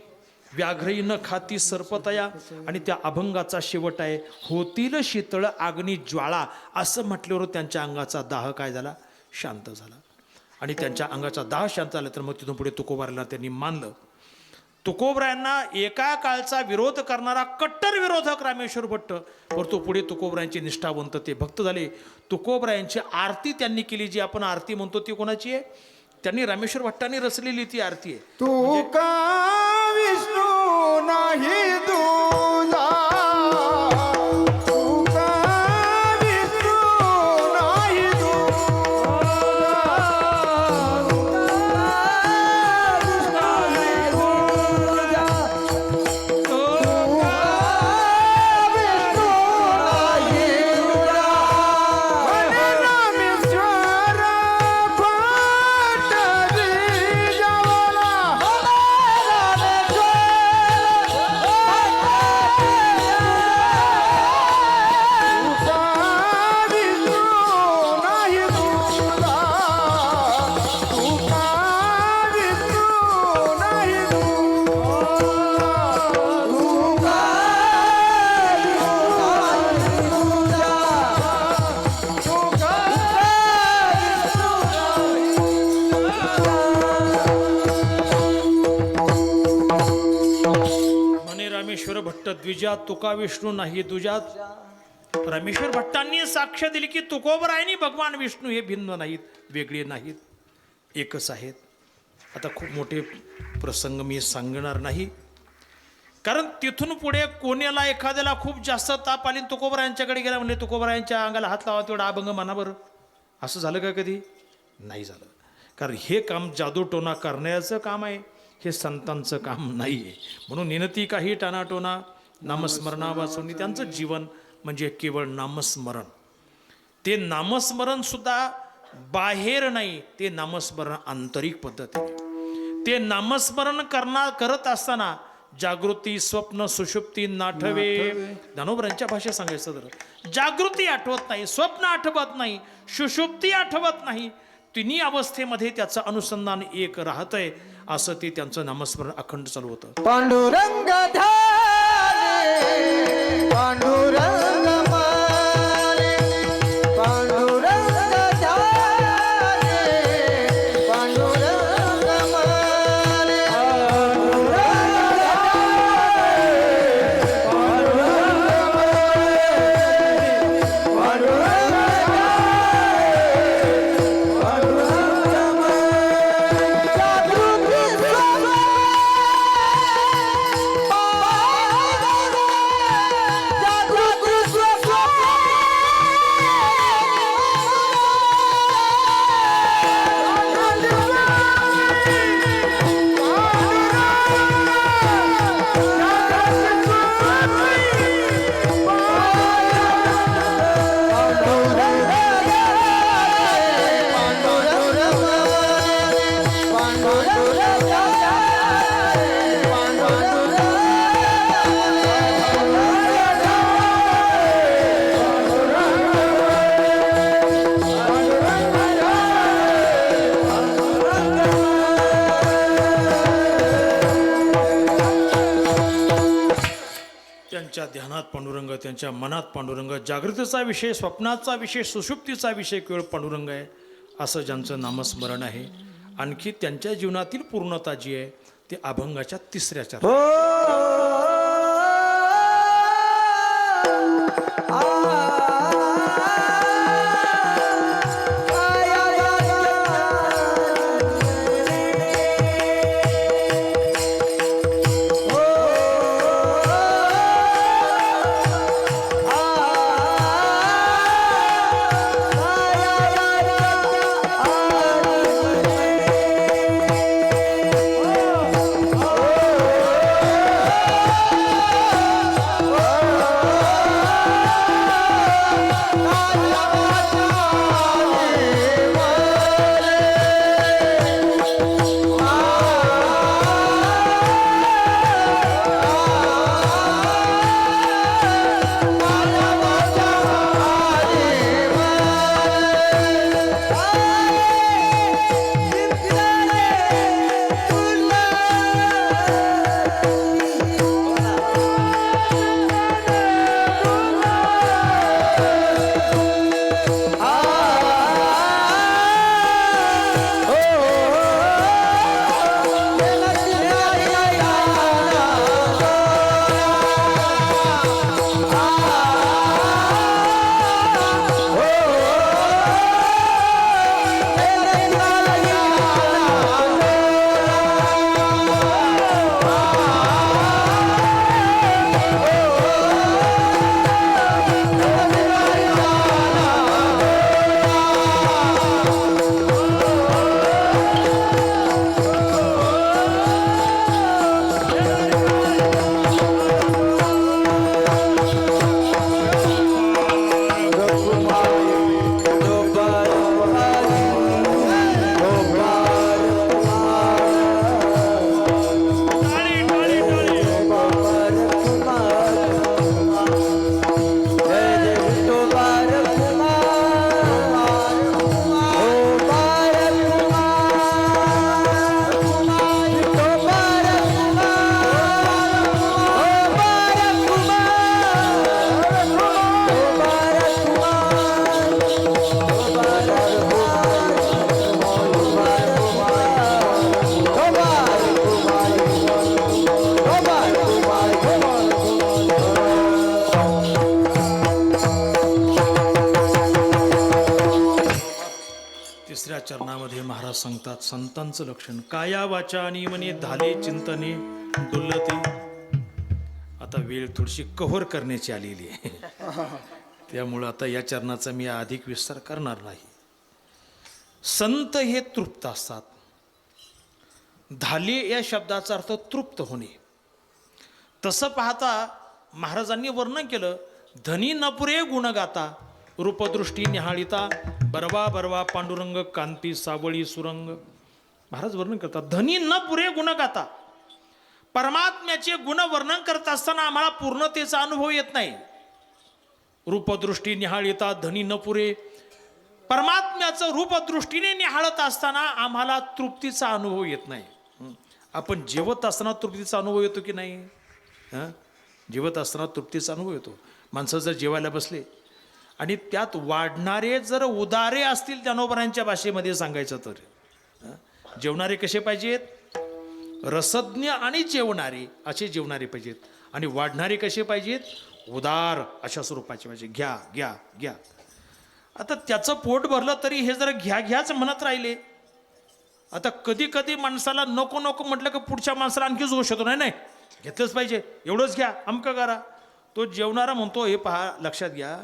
व्याघ्रही न खाती सर्पतया. आणि त्या अभंगाचा शेवट आहे, होतील शीतळ अग्नी ज्वाळा. असं म्हटल्यावर त्यांच्या अंगाचा दाह काय झाला, शांत झाला. आणि त्यांच्या अंगाचा दाह शांत झाला. तर मग तिथून पुढे तुकोबरायांना त्यांनी मानलं. तुकोबरायांना एका काळचा विरोध करणारा कट्टर विरोधक रामेश्वर भट्ट, परंतु पुढे तुकोबरायांचे निष्ठावंत ते भक्त झाले. तुकोबरायांची आरती त्यांनी केली, जी आपण आरती म्हणतो ती कोणाची आहे, त्यांनी रामेश्वर भट्टांनी रचलेली ती आरती आहे. तू का विष्णू नाही तुझा, तू का विष्णू नाही भट्ट द्विजात तुका विष्णू नाही दुजात. रामेश्वर भट्टांनी साक्ष दिली की तुकोबरायांनी भगवान विष्णू हे भिन्न नाहीत, वेगळे नाहीत, एकच आहेत. आता खूप मोठे प्रसंग मी सांगणार नाही, कारण तिथून पुढे कोणाला एखाद्याला खूप जास्त ताप आली, तुकोबरायांच्याकडे गेला, म्हणजे तुकोबरायांच्या अंगाला हात लावा, तेवढा अभंग म्हणा बरं. असं झालं का कधी? नाही झालं. कारण हे काम जादूटोना करण्याचं काम आहे, हे संतांचं काम नाही आहे. म्हणून निनती काही टानाटोना नामस्मरणा वाचून त्यांचं जीवन म्हणजे केवळ नामस्मरण. ते नामस्मरण सुद्धा बाहेर नाही, ते नामस्मरण आंतरिक पद्धतीने. ते नामस्मरण करत असताना जागृती, स्वप्न, सुषुप्ती नाठवे. ज्ञानोबरांच्या भाषेत सांगायचं तर जागृती आठवत नाही, स्वप्न आठवत नाही, सुषुप्ती आठवत नाही. तिन्ही अवस्थेमध्ये त्याचं अनुसंधान एक राहतंय. असं ते त्यांचं नामस्मरण अखंड चालू होतं. पांडुरंग धारे पांडुरंग मारे पांडुरंग धारे पांडुरंग मारे त्यांच्या ध्यानात पांडुरंग, त्यांच्या मनात पांडुरंग, जागृतीचा विषय, स्वप्नाचा विषय, सुषुप्तीचा विषय केवळ पांडुरंग आहे. असं ज्यांचं नामस्मरण आहे. आणखी त्यांच्या जीवनातील पूर्णता जी आहे ती अभंगाच्या 3ऱ्या चरणात. चरणामध्ये महाराज सांगतात, संतांचं लक्षण काया वाचा आणि मने धाले चिंतने डुलते. आता वेळ थोडीशी कव्हर करण्याची आलेली आहे, त्यामुळं आता या चरणाचा मी अधिक विस्तार करणार नाही. संत हे तृप्त असतात. धाले या शब्दाचा अर्थ तृप्त होणे. तसं पाहता महाराजांनी वर्णन केलं, धनी नपुरे गुण गाता रूपदृष्टी निहाळिता बरवा बरवा पांडुरंग कांती सावळी सुरंग. महाराज वर्णन करतात, धनी न पुरे गुण गाता. परमात्म्याचे गुण वर्णन करत असताना आम्हाला पूर्णतेचा अनुभव येत नाही. रूपदृष्टी निहाळिता धनी न पुरे. परमात्म्याचं रूपदृष्टीने निहाळत असताना आम्हाला तृप्तीचा अनुभव येत नाही. आपण जेवत असताना तृप्तीचा अनुभव येतो की नाही? जेवत असताना तृप्तीचा अनुभव येतो. माणसं जर जेवायला बसले आणि त्यात वाढणारे जर उदारे असतील ज्ञानोबरांच्या भाषेमध्ये सांगायचं तर, जेवणारे कसे पाहिजेत? रसज्ञ आणि जेवणारे असे जेवणारे पाहिजेत. आणि वाढणारे कसे पाहिजेत? उदार अशा स्वरूपाचे पाहिजे. घ्या घ्या घ्या. आता त्याचं पोट भरलं तरी हे जर घ्या घ्याच म्हणत राहिले. आता कधी कधी माणसाला नको नको म्हटलं की पुढच्या माणसाला आणखी जोश होतो. नाही नाही घेतलंच पाहिजे, एवढंच घ्या, अमकं करा. तो जेवणारा म्हणतो, हे पहा लक्षात घ्या,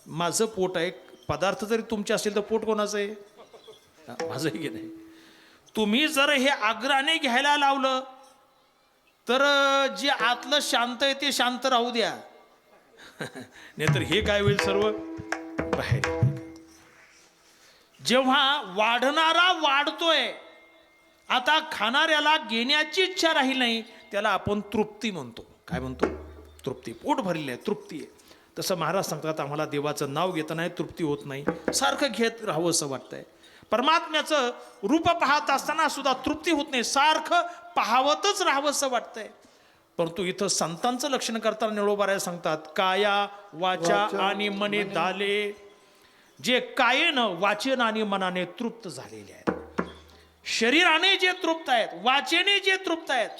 माझं पोट आहे, पदार्थ जरी तुमचे असतील तर पोट कोणाचं आहे? माझंही की नाही. तुम्ही जर हे आग्रहाने घ्यायला लावलं तर जे आतलं शांत आहे ते शांत राहू द्या. नाहीतर हे काय होईल? सर्व बाहेर. जेव्हा वाढणारा वाढतोय, आता खाणाऱ्याला घेण्याची इच्छा राहील नाही, त्याला आपण तृप्ती म्हणतो. काय म्हणतो? तृप्ती. पोट भरलेलं आहे, तृप्ती आहे. तसं महाराज सांगतात, आम्हाला देवाचं नाव घेताना तृप्ती होत नाही, सारखं घेत राहावं असं वाटतंय. परमात्म्याचं रूप पाहत असताना सुद्धा तृप्ती होत नाही, सारखं पाहावतच राहावं असं वाटतंय. परंतु इथं संतांचं लक्षण करताना निळोबाराय सांगतात, काया वाचा आणि मने दाले. जे कायेनं वाचेन आणि मनाने तृप्त झालेले आहेत, शरीराने जे तृप्त आहेत, वाचेने जे तृप्त आहेत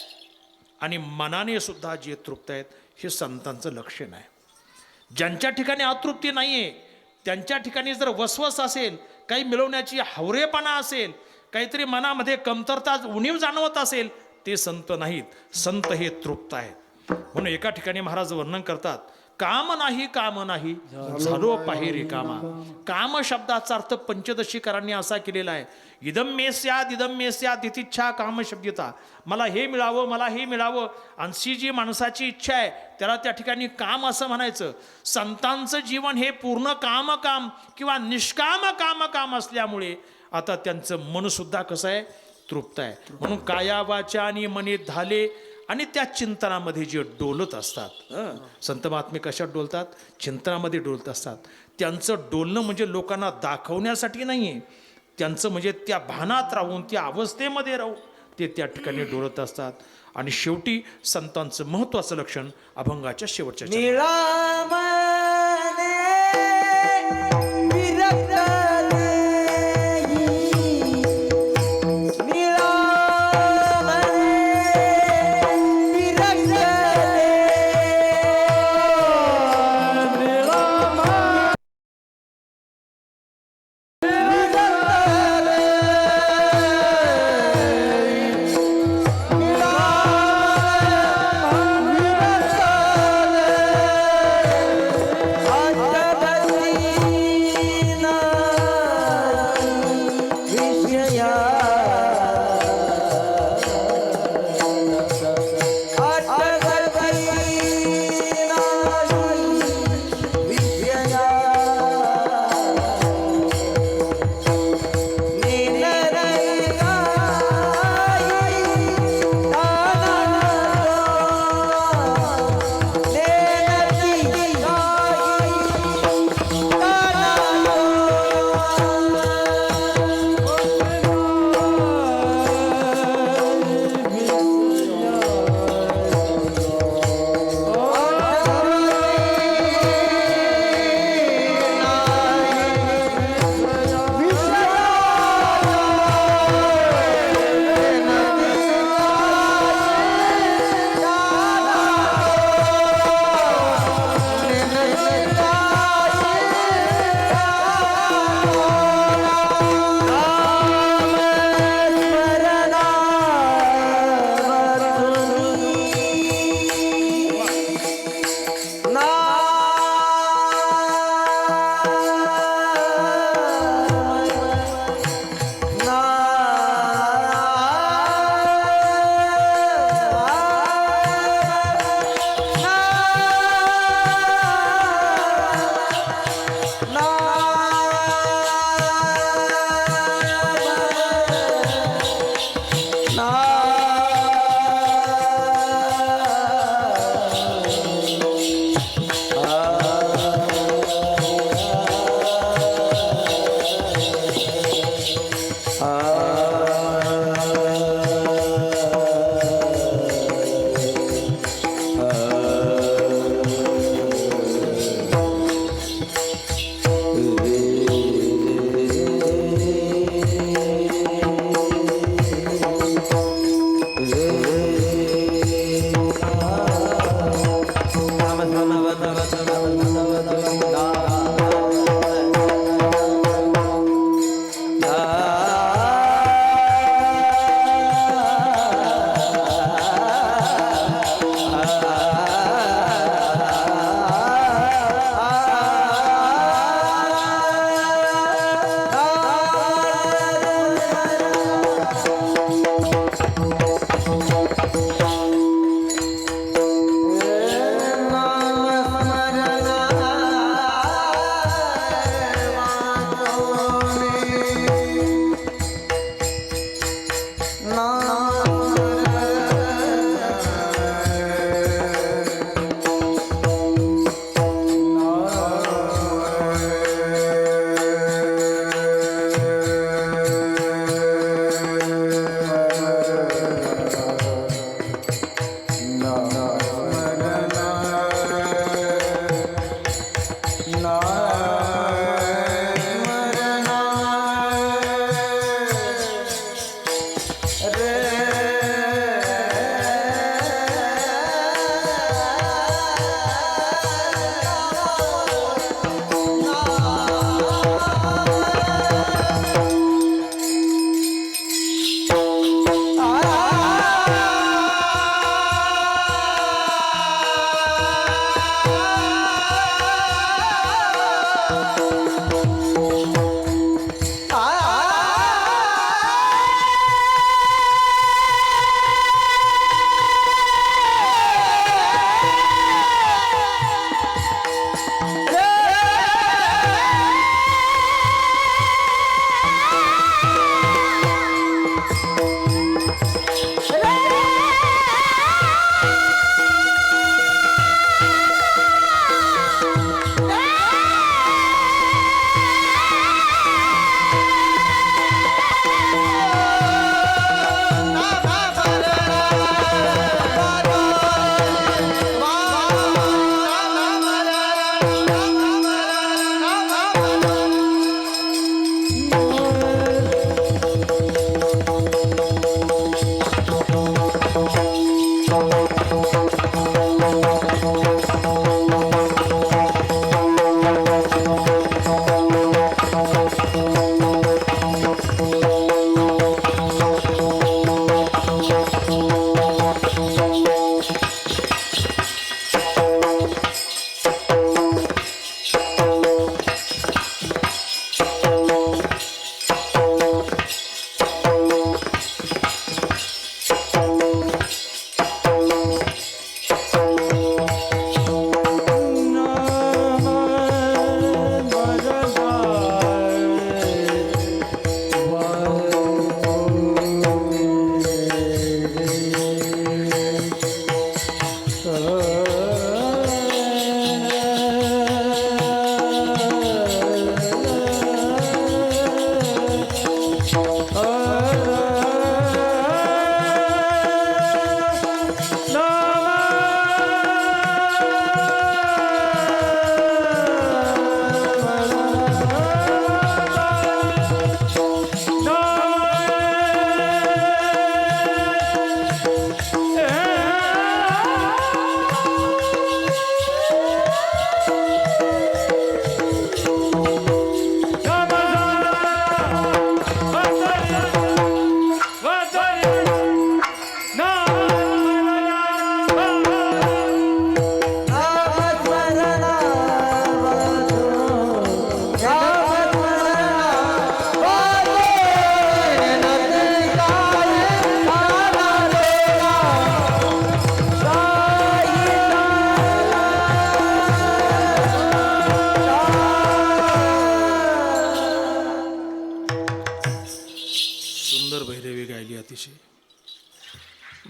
आणि मनाने सुद्धा जे तृप्त आहेत, हे संतांचं लक्षण आहे. ज्यांच्या ठिकाणी अतृप्ती नाहीये, त्यांच्या ठिकाणी जर वसवस असेल, काही मिळवण्याची हवरेपणा असेल, काहीतरी मनामध्ये कमतरता उणीव जाणवत असेल, ते संत नाहीत. संत हे तृप्त आहेत. म्हणून एका ठिकाणी महाराज वर्णन करतात, काम नाही झालो पाहिरे कामा. काम शब्दाचा अर्थ पंचदशीकरांनी असा केलेला आहे, इदम मे स्याद इतिच्छा काम शब्दता. मला हे मिळावं, मला हे मिळावं, अंशी जी माणसाची इच्छा आहे त्याला त्या ठिकाणी काम असं म्हणायचं. संतांचं जीवन हे पूर्ण काम किंवा निष्काम काम असल्यामुळे आता त्यांचं मन सुद्धा कसं आहे? तृप्त आहे. म्हणून काया वाचा आणि मने धाले. आणि त्या चिंतनामध्ये जे डोलत असतात, संत महात्मे कशात डोलतात? चिंतनामध्ये डोलत असतात. त्यांचं डोलणं म्हणजे लोकांना दाखवण्यासाठी नाही आहे, त्यांचं म्हणजे त्या भानात राहून, त्या अवस्थेमध्ये राहून ते त्या ठिकाणी डोलत असतात. आणि शेवटी संतांचं महत्वाचं लक्षण अभंगाच्या शेवटच्या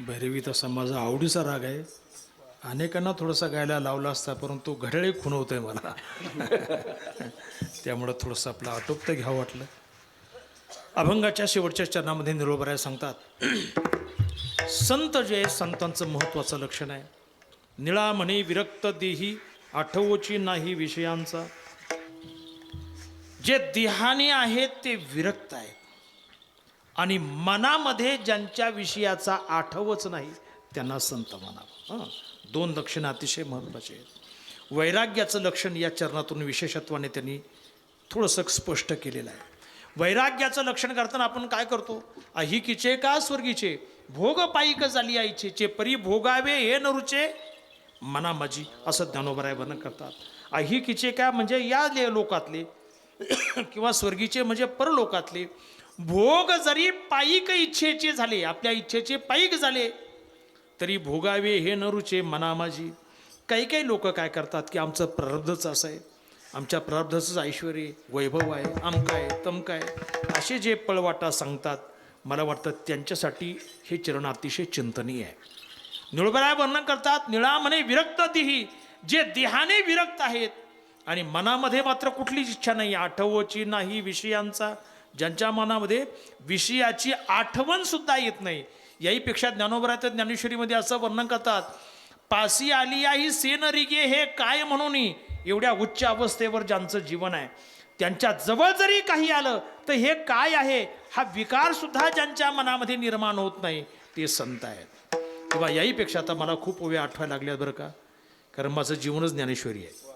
भैरवी तसा माझा आवडीचा राग आहे. अनेकांना थोडासा गायला लावला असता, परंतु घड्याळही खुणवतंय मला. त्यामुळं थोडंसं आपलं आटोपतं घ्यावं वाटलं. अभंगाच्या शेवटच्या चरणामध्ये निरोबराय सांगतात, संत जे संतांचं महत्त्वाचं लक्षण आहे. निळा म्हणे विरक्त देही आठवोची नाही विषयांचा. जे देहाने आहेत ते विरक्त आहेत आणि मनामध्ये ज्यांच्या विषयाचा आठवच नाही त्यांना संत म्हणावं. दोन लक्षणं अतिशय महत्त्वाचे आहेत. वैराग्याचं लक्षण या चरणातून विशेषत्वाने त्यांनी थोडंसं स्पष्ट केलेलं आहे. वैराग्याचं लक्षण करताना आपण काय करतो? अहिकीचे का स्वर्गीचे भोग पायिक झाली आईचे परी भोगावे हे नरुचे मना माझी, असं ज्ञानोबराय वर्णन करतात. अहिकीचे काय म्हणजे या लोकातले किंवा स्वर्गीचे म्हणजे परलोकातले भोग जरी पायिक इच्छेचे झाले, आपल्या इच्छेचे पायिक झाले, तरी भोगावे हे नरुचे मना माझी. काही काही लोक काय करतात की आमचं प्रारब्धच असं आहे, आमच्या प्रारब्धाचंच ऐश्वर वैभव आहे, आमका आहे तमका आहे, असे जे पळवाटा सांगतात, मला वाटतं त्यांच्यासाठी हे चरण अतिशय चिंतनीय आहे. निळोबराय वर्णन करतात, निळा म्हणे विरक्त देही, जे देहाने विरक्त आहेत आणि मनामध्ये मात्र कुठलीच इच्छा नाही, आठवची नाही विषयांचा. ज्यांच्या मनामध्ये विषयाची आठवण सुद्धा येत नाही. याहीपेक्षा ज्ञानोबराय ज्ञानेश्वरीमध्ये असं वर्णन करतात, पासी आली आई सेन रिगे हे काय म्हणून एवढ्या उच्च अवस्थेवर ज्यांचं जीवन आहे, त्यांच्या जवळ जरी काही आलं तर हे काय आहे हा विकार सुद्धा ज्यांच्या मनामध्ये निर्माण होत नाही, ते संत आहेत. किंवा याहीपेक्षा आता मला खूप ओव्या आठवायला लागल्यात बरं का, कारण माझं जीवनच ज्ञानेश्वरी आहे.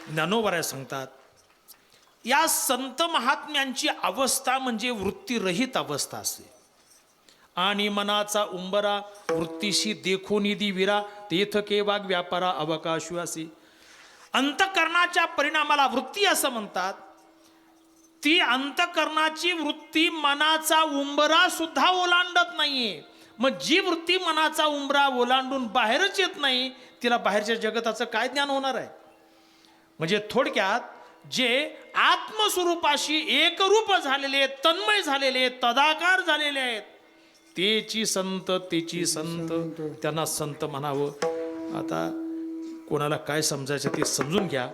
ज्ञानोबराय सांगतात, या संत महात्म्यांची अवस्था म्हणजे वृत्तीरहित अवस्था असते. आणि मनाचा उंबरा वृत्तीशी देखो निधी विरा, तेथ के वाग व्यापारा अवकाशवासी. अंतकरणाच्या परिणामाला वृत्ती असं म्हणतात. ती अंतकरणाची वृत्ती मनाचा उंबरा सुद्धा ओलांडत नाहीये. मग जी वृत्ती मनाचा उंबरा ओलांडून बाहेरच येत नाही, तिला बाहेरच्या जगताचं काय ज्ञान होणार आहे? म्हणजे थोडक्यात जे आत्मस्वरूपाशी एकरूप झालेले, तन्मय झालेले, तदाकार झालेले आहेत, तेची संत, त्यांना संत म्हणावं. आता कोणाला काय समजायचं ते समजून घ्या,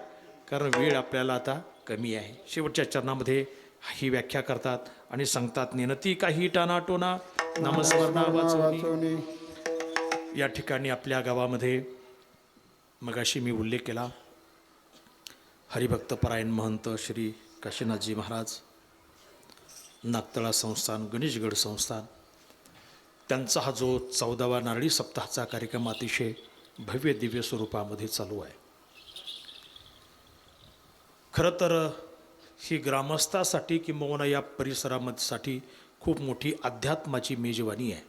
कारण वेळ आपल्याला आता कमी आहे. शेवटच्या चरणामध्ये ही व्याख्या करतात आणि सांगतात, नेनती काही टानाटोना नामस्मरणा वाचवणी. या ठिकाणी आपल्या गावामध्ये मगाशी मी उल्लेख केला, हरिभक्तपरायण महंत श्री काशीनाथजी महाराज, नागतळा संस्थान, गणेशगड संस्थान, त्यांचा हा जो 14वा नारळी सप्ताहाचा कार्यक्रम अतिशय भव्य दिव्य स्वरूपामध्ये चालू आहे. खरं तर ही ग्रामस्थासाठी किंबहुना या परिसरासाठी खूप मोठी अध्यात्माची मेजवानी आहे.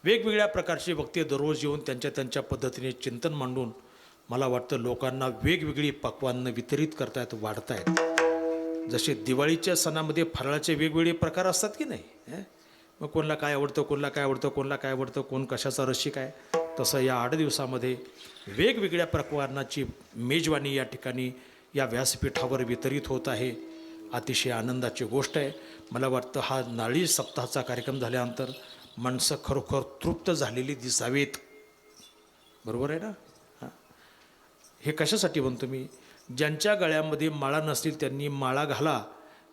वेगवेगळ्या प्रकारचे वक्ते दररोज येऊन त्यांच्या पद्धतीने चिंतन मांडून मला वाटतं लोकांना वेगवेगळी पक्वान्न वितरित करतायत, वाढतायत. जसे दिवाळीच्या सणामध्ये फराळाचे वेगवेगळे प्रकार असतात की नाही, मग कोणाला काय आवडतं, कोणाला काय आवडतं, कोणाला काय आवडतं, कोण कशाचा रसिक आहे, तसं या 8 दिवसामध्ये वेगवेगळ्या पक्वान्नाची मेजवानी या ठिकाणी या व्यासपीठावर वितरित होत आहे. अतिशय आनंदाची गोष्ट आहे. मला वाटतं हा नारळी सप्ताहाचा कार्यक्रम झाल्यानंतर माणसं खरोखर तृप्त झालेली दिसावेत. बरोबर आहे ना? हां, हे कशासाठी म्हणतो मी, ज्यांच्या गळ्यामध्ये माळा नसतील त्यांनी माळा घाला,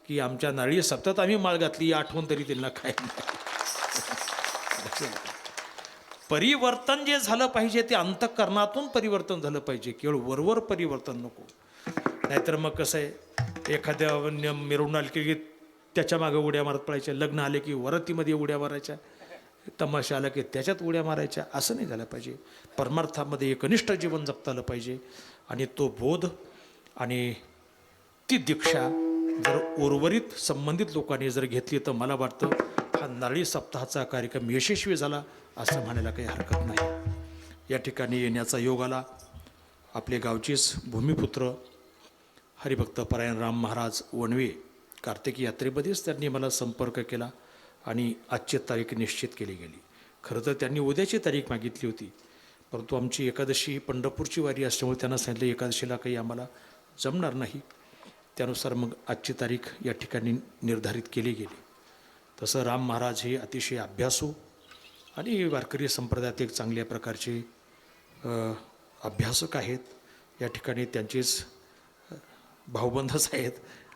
की आमच्या नारळी सप्ताहात आम्ही माळ घातली, आठवण तरी त्यांना काय नाही. परिवर्तन जे झालं पाहिजे ते अंतःकरणातून परिवर्तन झालं पाहिजे, केवळ वरवर परिवर्तन नको. नाहीतर मग कसं आहे, एखाद्या मिरवून आले की त्याच्या मागे उड्या मारत पडायच्या, लग्न आले की वरतीमध्ये उड्या मारायच्या, तमाशा आला की त्याच्यात उड्या मारायच्या, असं नाही झालं पाहिजे. परमार्थामध्ये एकनिष्ठ जीवन जगता आलं पाहिजे. आणि तो बोध आणि ती दीक्षा जर उर्वरित संबंधित लोकांनी जर घेतली तर मला वाटतं हा नारळी सप्ताहाचा कार्यक्रम यशस्वी झाला असं म्हणायला काही हरकत नाही. या ठिकाणी येण्याचा योग आला. आपले गावचेच भूमिपुत्र हरिभक्तपरायण राम महाराज वणवे कार्तिकी यात्रेमध्येच त्यांनी मला संपर्क केला आणि आजची तारीख निश्चित केली गेली. खरं तर त्यांनी उद्याची तारीख मागितली होती, परंतु आमची एकादशी पंढरपूरची वारी असल्यामुळे त्यांना सांगितलं एकादशीला काही आम्हाला जमणार नाही. त्यानुसार मग आजची तारीख या ठिकाणी निर्धारित केली गेली. तसं राम महाराज हे अतिशय अभ्यासू आणि वारकरी संप्रदायात एक चांगल्या प्रकारचे अभ्यासक आहेत. या ठिकाणी त्यांचेच भाऊबंधच आहेत,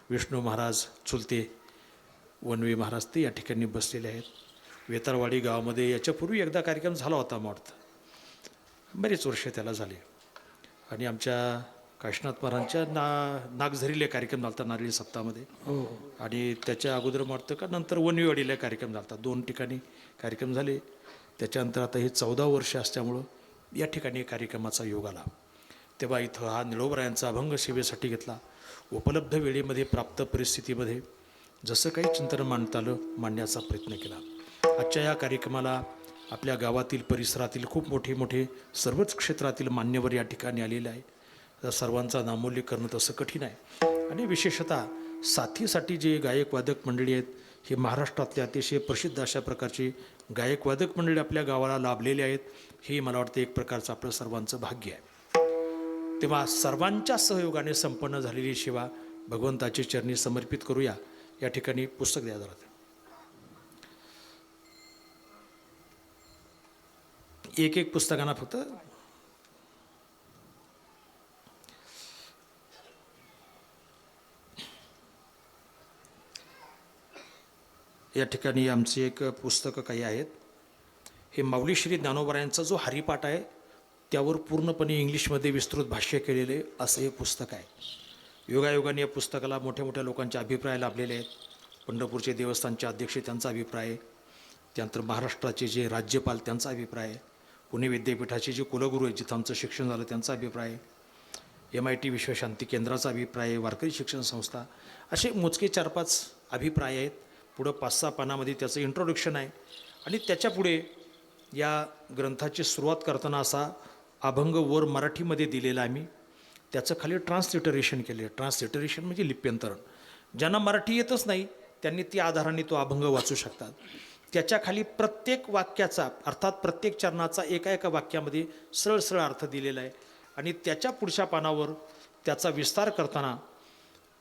विष्णू महाराज चुलते वनवे महाराज, ते या ठिकाणी बसलेले आहेत. वेताळवाडी गावामध्ये याच्यापूर्वी एकदा कार्यक्रम झाला होता, वाटतं बरेच वर्ष त्याला झाले. आणि आमच्या काशीनाथ महाराजांच्या नागझरीला कार्यक्रम झाला होता नारळी सप्ताहामध्ये. आणि त्याच्या अगोदर वाटतं का नंतर वनवेवाडीला कार्यक्रम झाला होता. 2 ठिकाणी कार्यक्रम झाले. त्याच्यानंतर आता हे 14 वर्ष असल्यामुळं या ठिकाणी कार्यक्रमाचा योग आला. तेव्हा इथं हा निळोबरायांचा अभंग सेवेसाठी घेतला. उपलब्ध वेळेमध्ये प्राप्त परिस्थितीमध्ये जसं काही चिंतन मांडता आलं मांडण्याचा प्रयत्न केला. आजच्या या कार्यक्रमाला आपल्या गावातील परिसरातील खूप मोठे सर्वच क्षेत्रातील मान्यवर या ठिकाणी आलेले आहे. सर्वांचा नामोल्लेख करणं तसं कठीण आहे. आणि विशेषतः साथीसाठी जे गायक वादक मंडळी आहेत, हे महाराष्ट्रातले अतिशय प्रसिद्ध अशा प्रकारचे गायक वादक मंडळी आपल्या गावाला लाभलेले आहेत. हे मला वाटतं एक प्रकारचं आपलं सर्वांचं भाग्य आहे. तेव्हा सर्वांच्या सहयोगाने संपन्न झालेली सेवा भगवंताची चरणी समर्पित करूया. या ठिकाणी पुस्तक द्या जरा, एक पुस्तकांना फक्त या ठिकाणी आमची एक पुस्तकं काही आहेत. हे माऊली श्री ज्ञानोबरायांचा जो हरिपाठ आहे त्यावर पूर्णपणे इंग्लिशमध्ये विस्तृत भाष्य केलेले असं हे पुस्तक आहे. योगायोगाने या पुस्तकाला मोठ्या मोठ्या लोकांचे अभिप्राय लाभलेले आहेत. पंढरपूरचे देवस्थानचे अध्यक्ष त्यांचा अभिप्राय आहे, त्यानंतर महाराष्ट्राचे जे राज्यपाल त्यांचा अभिप्राय आहे, पुणे विद्यापीठाचे जे कुलगुरू आहेत जिथं आमचं शिक्षण झालं त्यांचा अभिप्राय आहे, MIT विश्वशांती केंद्राचा अभिप्राय आहे, वारकरी शिक्षण संस्था, असे मोजके 4-5 अभिप्राय आहेत. पुढं 5-6 पानामध्ये त्याचं इंट्रोडक्शन आहे आणि त्याच्या पुढे या ग्रंथाची सुरुवात करताना असा अभंग वर मराठीमध्ये दिलेला आहे. मी त्याचं खाली ट्रान्सलिटरेशन केले. ट्रान्सलिटरेशन म्हणजे लिप्यंतरण. ज्यांना मराठी येतच नाही त्यांनी त्या आधाराने तो अभंग वाचू शकतात. त्याच्या खाली प्रत्येक वाक्याचा अर्थात प्रत्येक चरणाचा एका एका वाक्यामध्ये सरळ सरळ अर्थ दिलेला आहे आणि त्याच्या पुढच्या पानावर त्याचा विस्तार करताना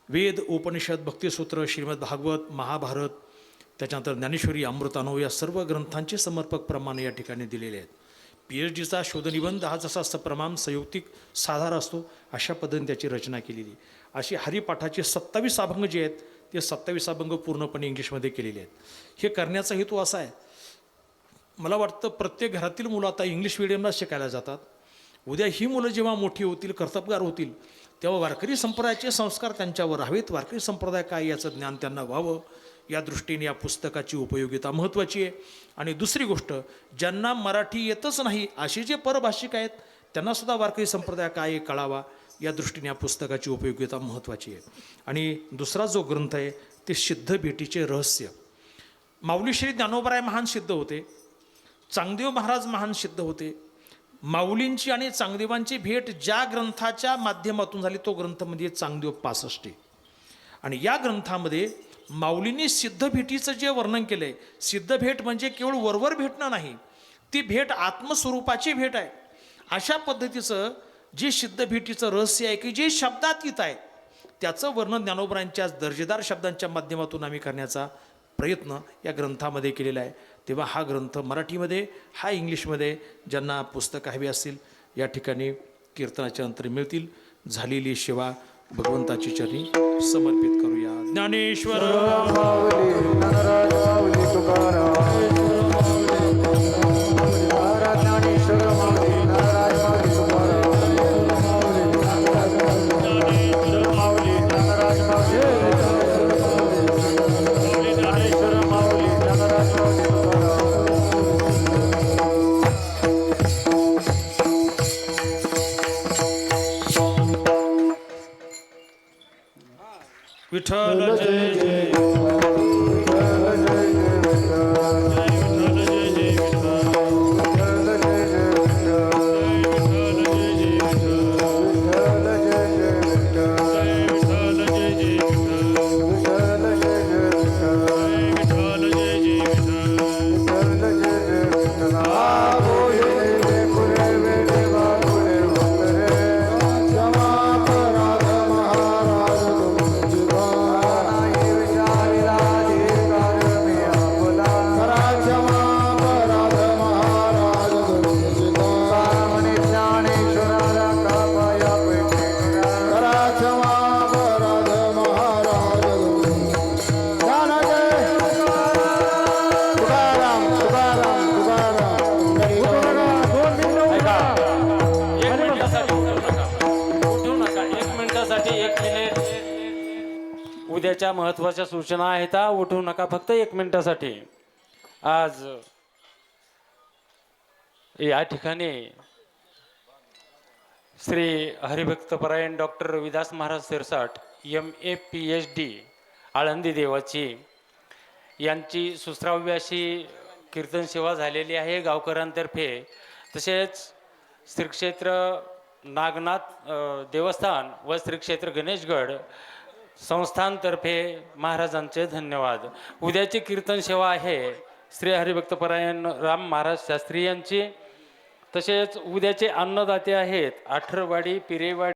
वेद, उपनिषद, भक्तिसूत्र, श्रीमद भागवत, महाभारत, त्याच्यानंतर ज्ञानेश्वरी, अमृतानुभव या सर्व ग्रंथांचे समर्पक प्रमाण या ठिकाणी दिलेले आहेत. PhDचा शोधनिबंध हा जसा सप्रमाण संयुक्तिक साधार असतो अशा पद्धतीने त्याची रचना केलेली. अशी हरिपाठाचे 27 अभंग जे आहेत ते 27 अभंग पूर्णपणे इंग्लिशमध्ये केलेले आहेत. हे करण्याचा हेतू असा आहे, मला वाटतं प्रत्येक घरातील मुलं आता इंग्लिश मिडियमला शिकायला जातात. उद्या ही मुलं जेव्हा मोठी होतील, कर्तबगार होतील, तेव्हा वारकरी संप्रदायाचे संस्कार त्यांच्यावर हवेत. वारकरी संप्रदाय काय याचं ज्ञान त्यांना व्हावं या दृष्टीने या पुस्तकाची उपयोगिता महत्त्वाची आहे. आणि दुसरी गोष्ट, ज्यांना मराठी येतच नाही असे जे परभाषिक आहेत त्यांनासुद्धा वारकरी संप्रदाय काय कळावा या दृष्टीने या पुस्तकाची उपयोगिता महत्त्वाची आहे. आणि दुसरा जो ग्रंथ आहे ते सिद्ध भेटीचे रहस्य. माऊली श्री ज्ञानोबराय महान सिद्ध होते, चांगदेव महाराज महान सिद्ध होते. माऊलींची आणि चांगदेवांची भेट ज्या ग्रंथाच्या माध्यमातून झाली तो ग्रंथ म्हणजे चांगदेव 65. आणि या ग्रंथामध्ये माऊलींनी सिद्ध भेटीचं जे वर्णन केलं आहे, सिद्ध भेट म्हणजे केवळ वरवर भेटणं नाही, ती भेट आत्मस्वरूपाची भेट आहे. अशा पद्धतीचं जे सिद्ध भेटीचं रहस्य आहे की जे शब्दातीत आहे त्याचं वर्णन ज्ञानोबरायांच्या दर्जेदार शब्दांच्या माध्यमातून आम्ही करण्याचा प्रयत्न या ग्रंथामध्ये केलेला आहे. तेव्हा हा ग्रंथ मराठीमध्ये, हा इंग्लिशमध्ये ज्यांना पुस्तकं हवी असतील या ठिकाणी कीर्तनाच्या नंतर मिळतील. झालेली सेवा भगवंताची चरणी समर्पित करूया. ज्ञानेश्वर विठ्ठल जय जय उद्याच्या महत्त्वाच्या सूचना आहेत. उठू नका फक्त 1 मिनिटासाठी. आज या ठिकाणी श्री हरिभक्तपरायण doctor Ravidas Maharaj Sirsat MA PhD Alandi Devachi यांची सुश्राव्य अशी कीर्तन सेवा झालेली आहे गावकऱ्यांतर्फे. तसेच श्री क्षेत्र नागनाथ देवस्थान व श्री क्षेत्र गणेशगड संस्थांतर्फे महाराजांचे धन्यवाद. उद्याची कीर्तन सेवा आहे श्री हरिभक्तपरायण राम महाराज शास्त्री यांची. तसेच उद्याचे अन्नदाते आहेत आठरवाडी, पिरेवाडी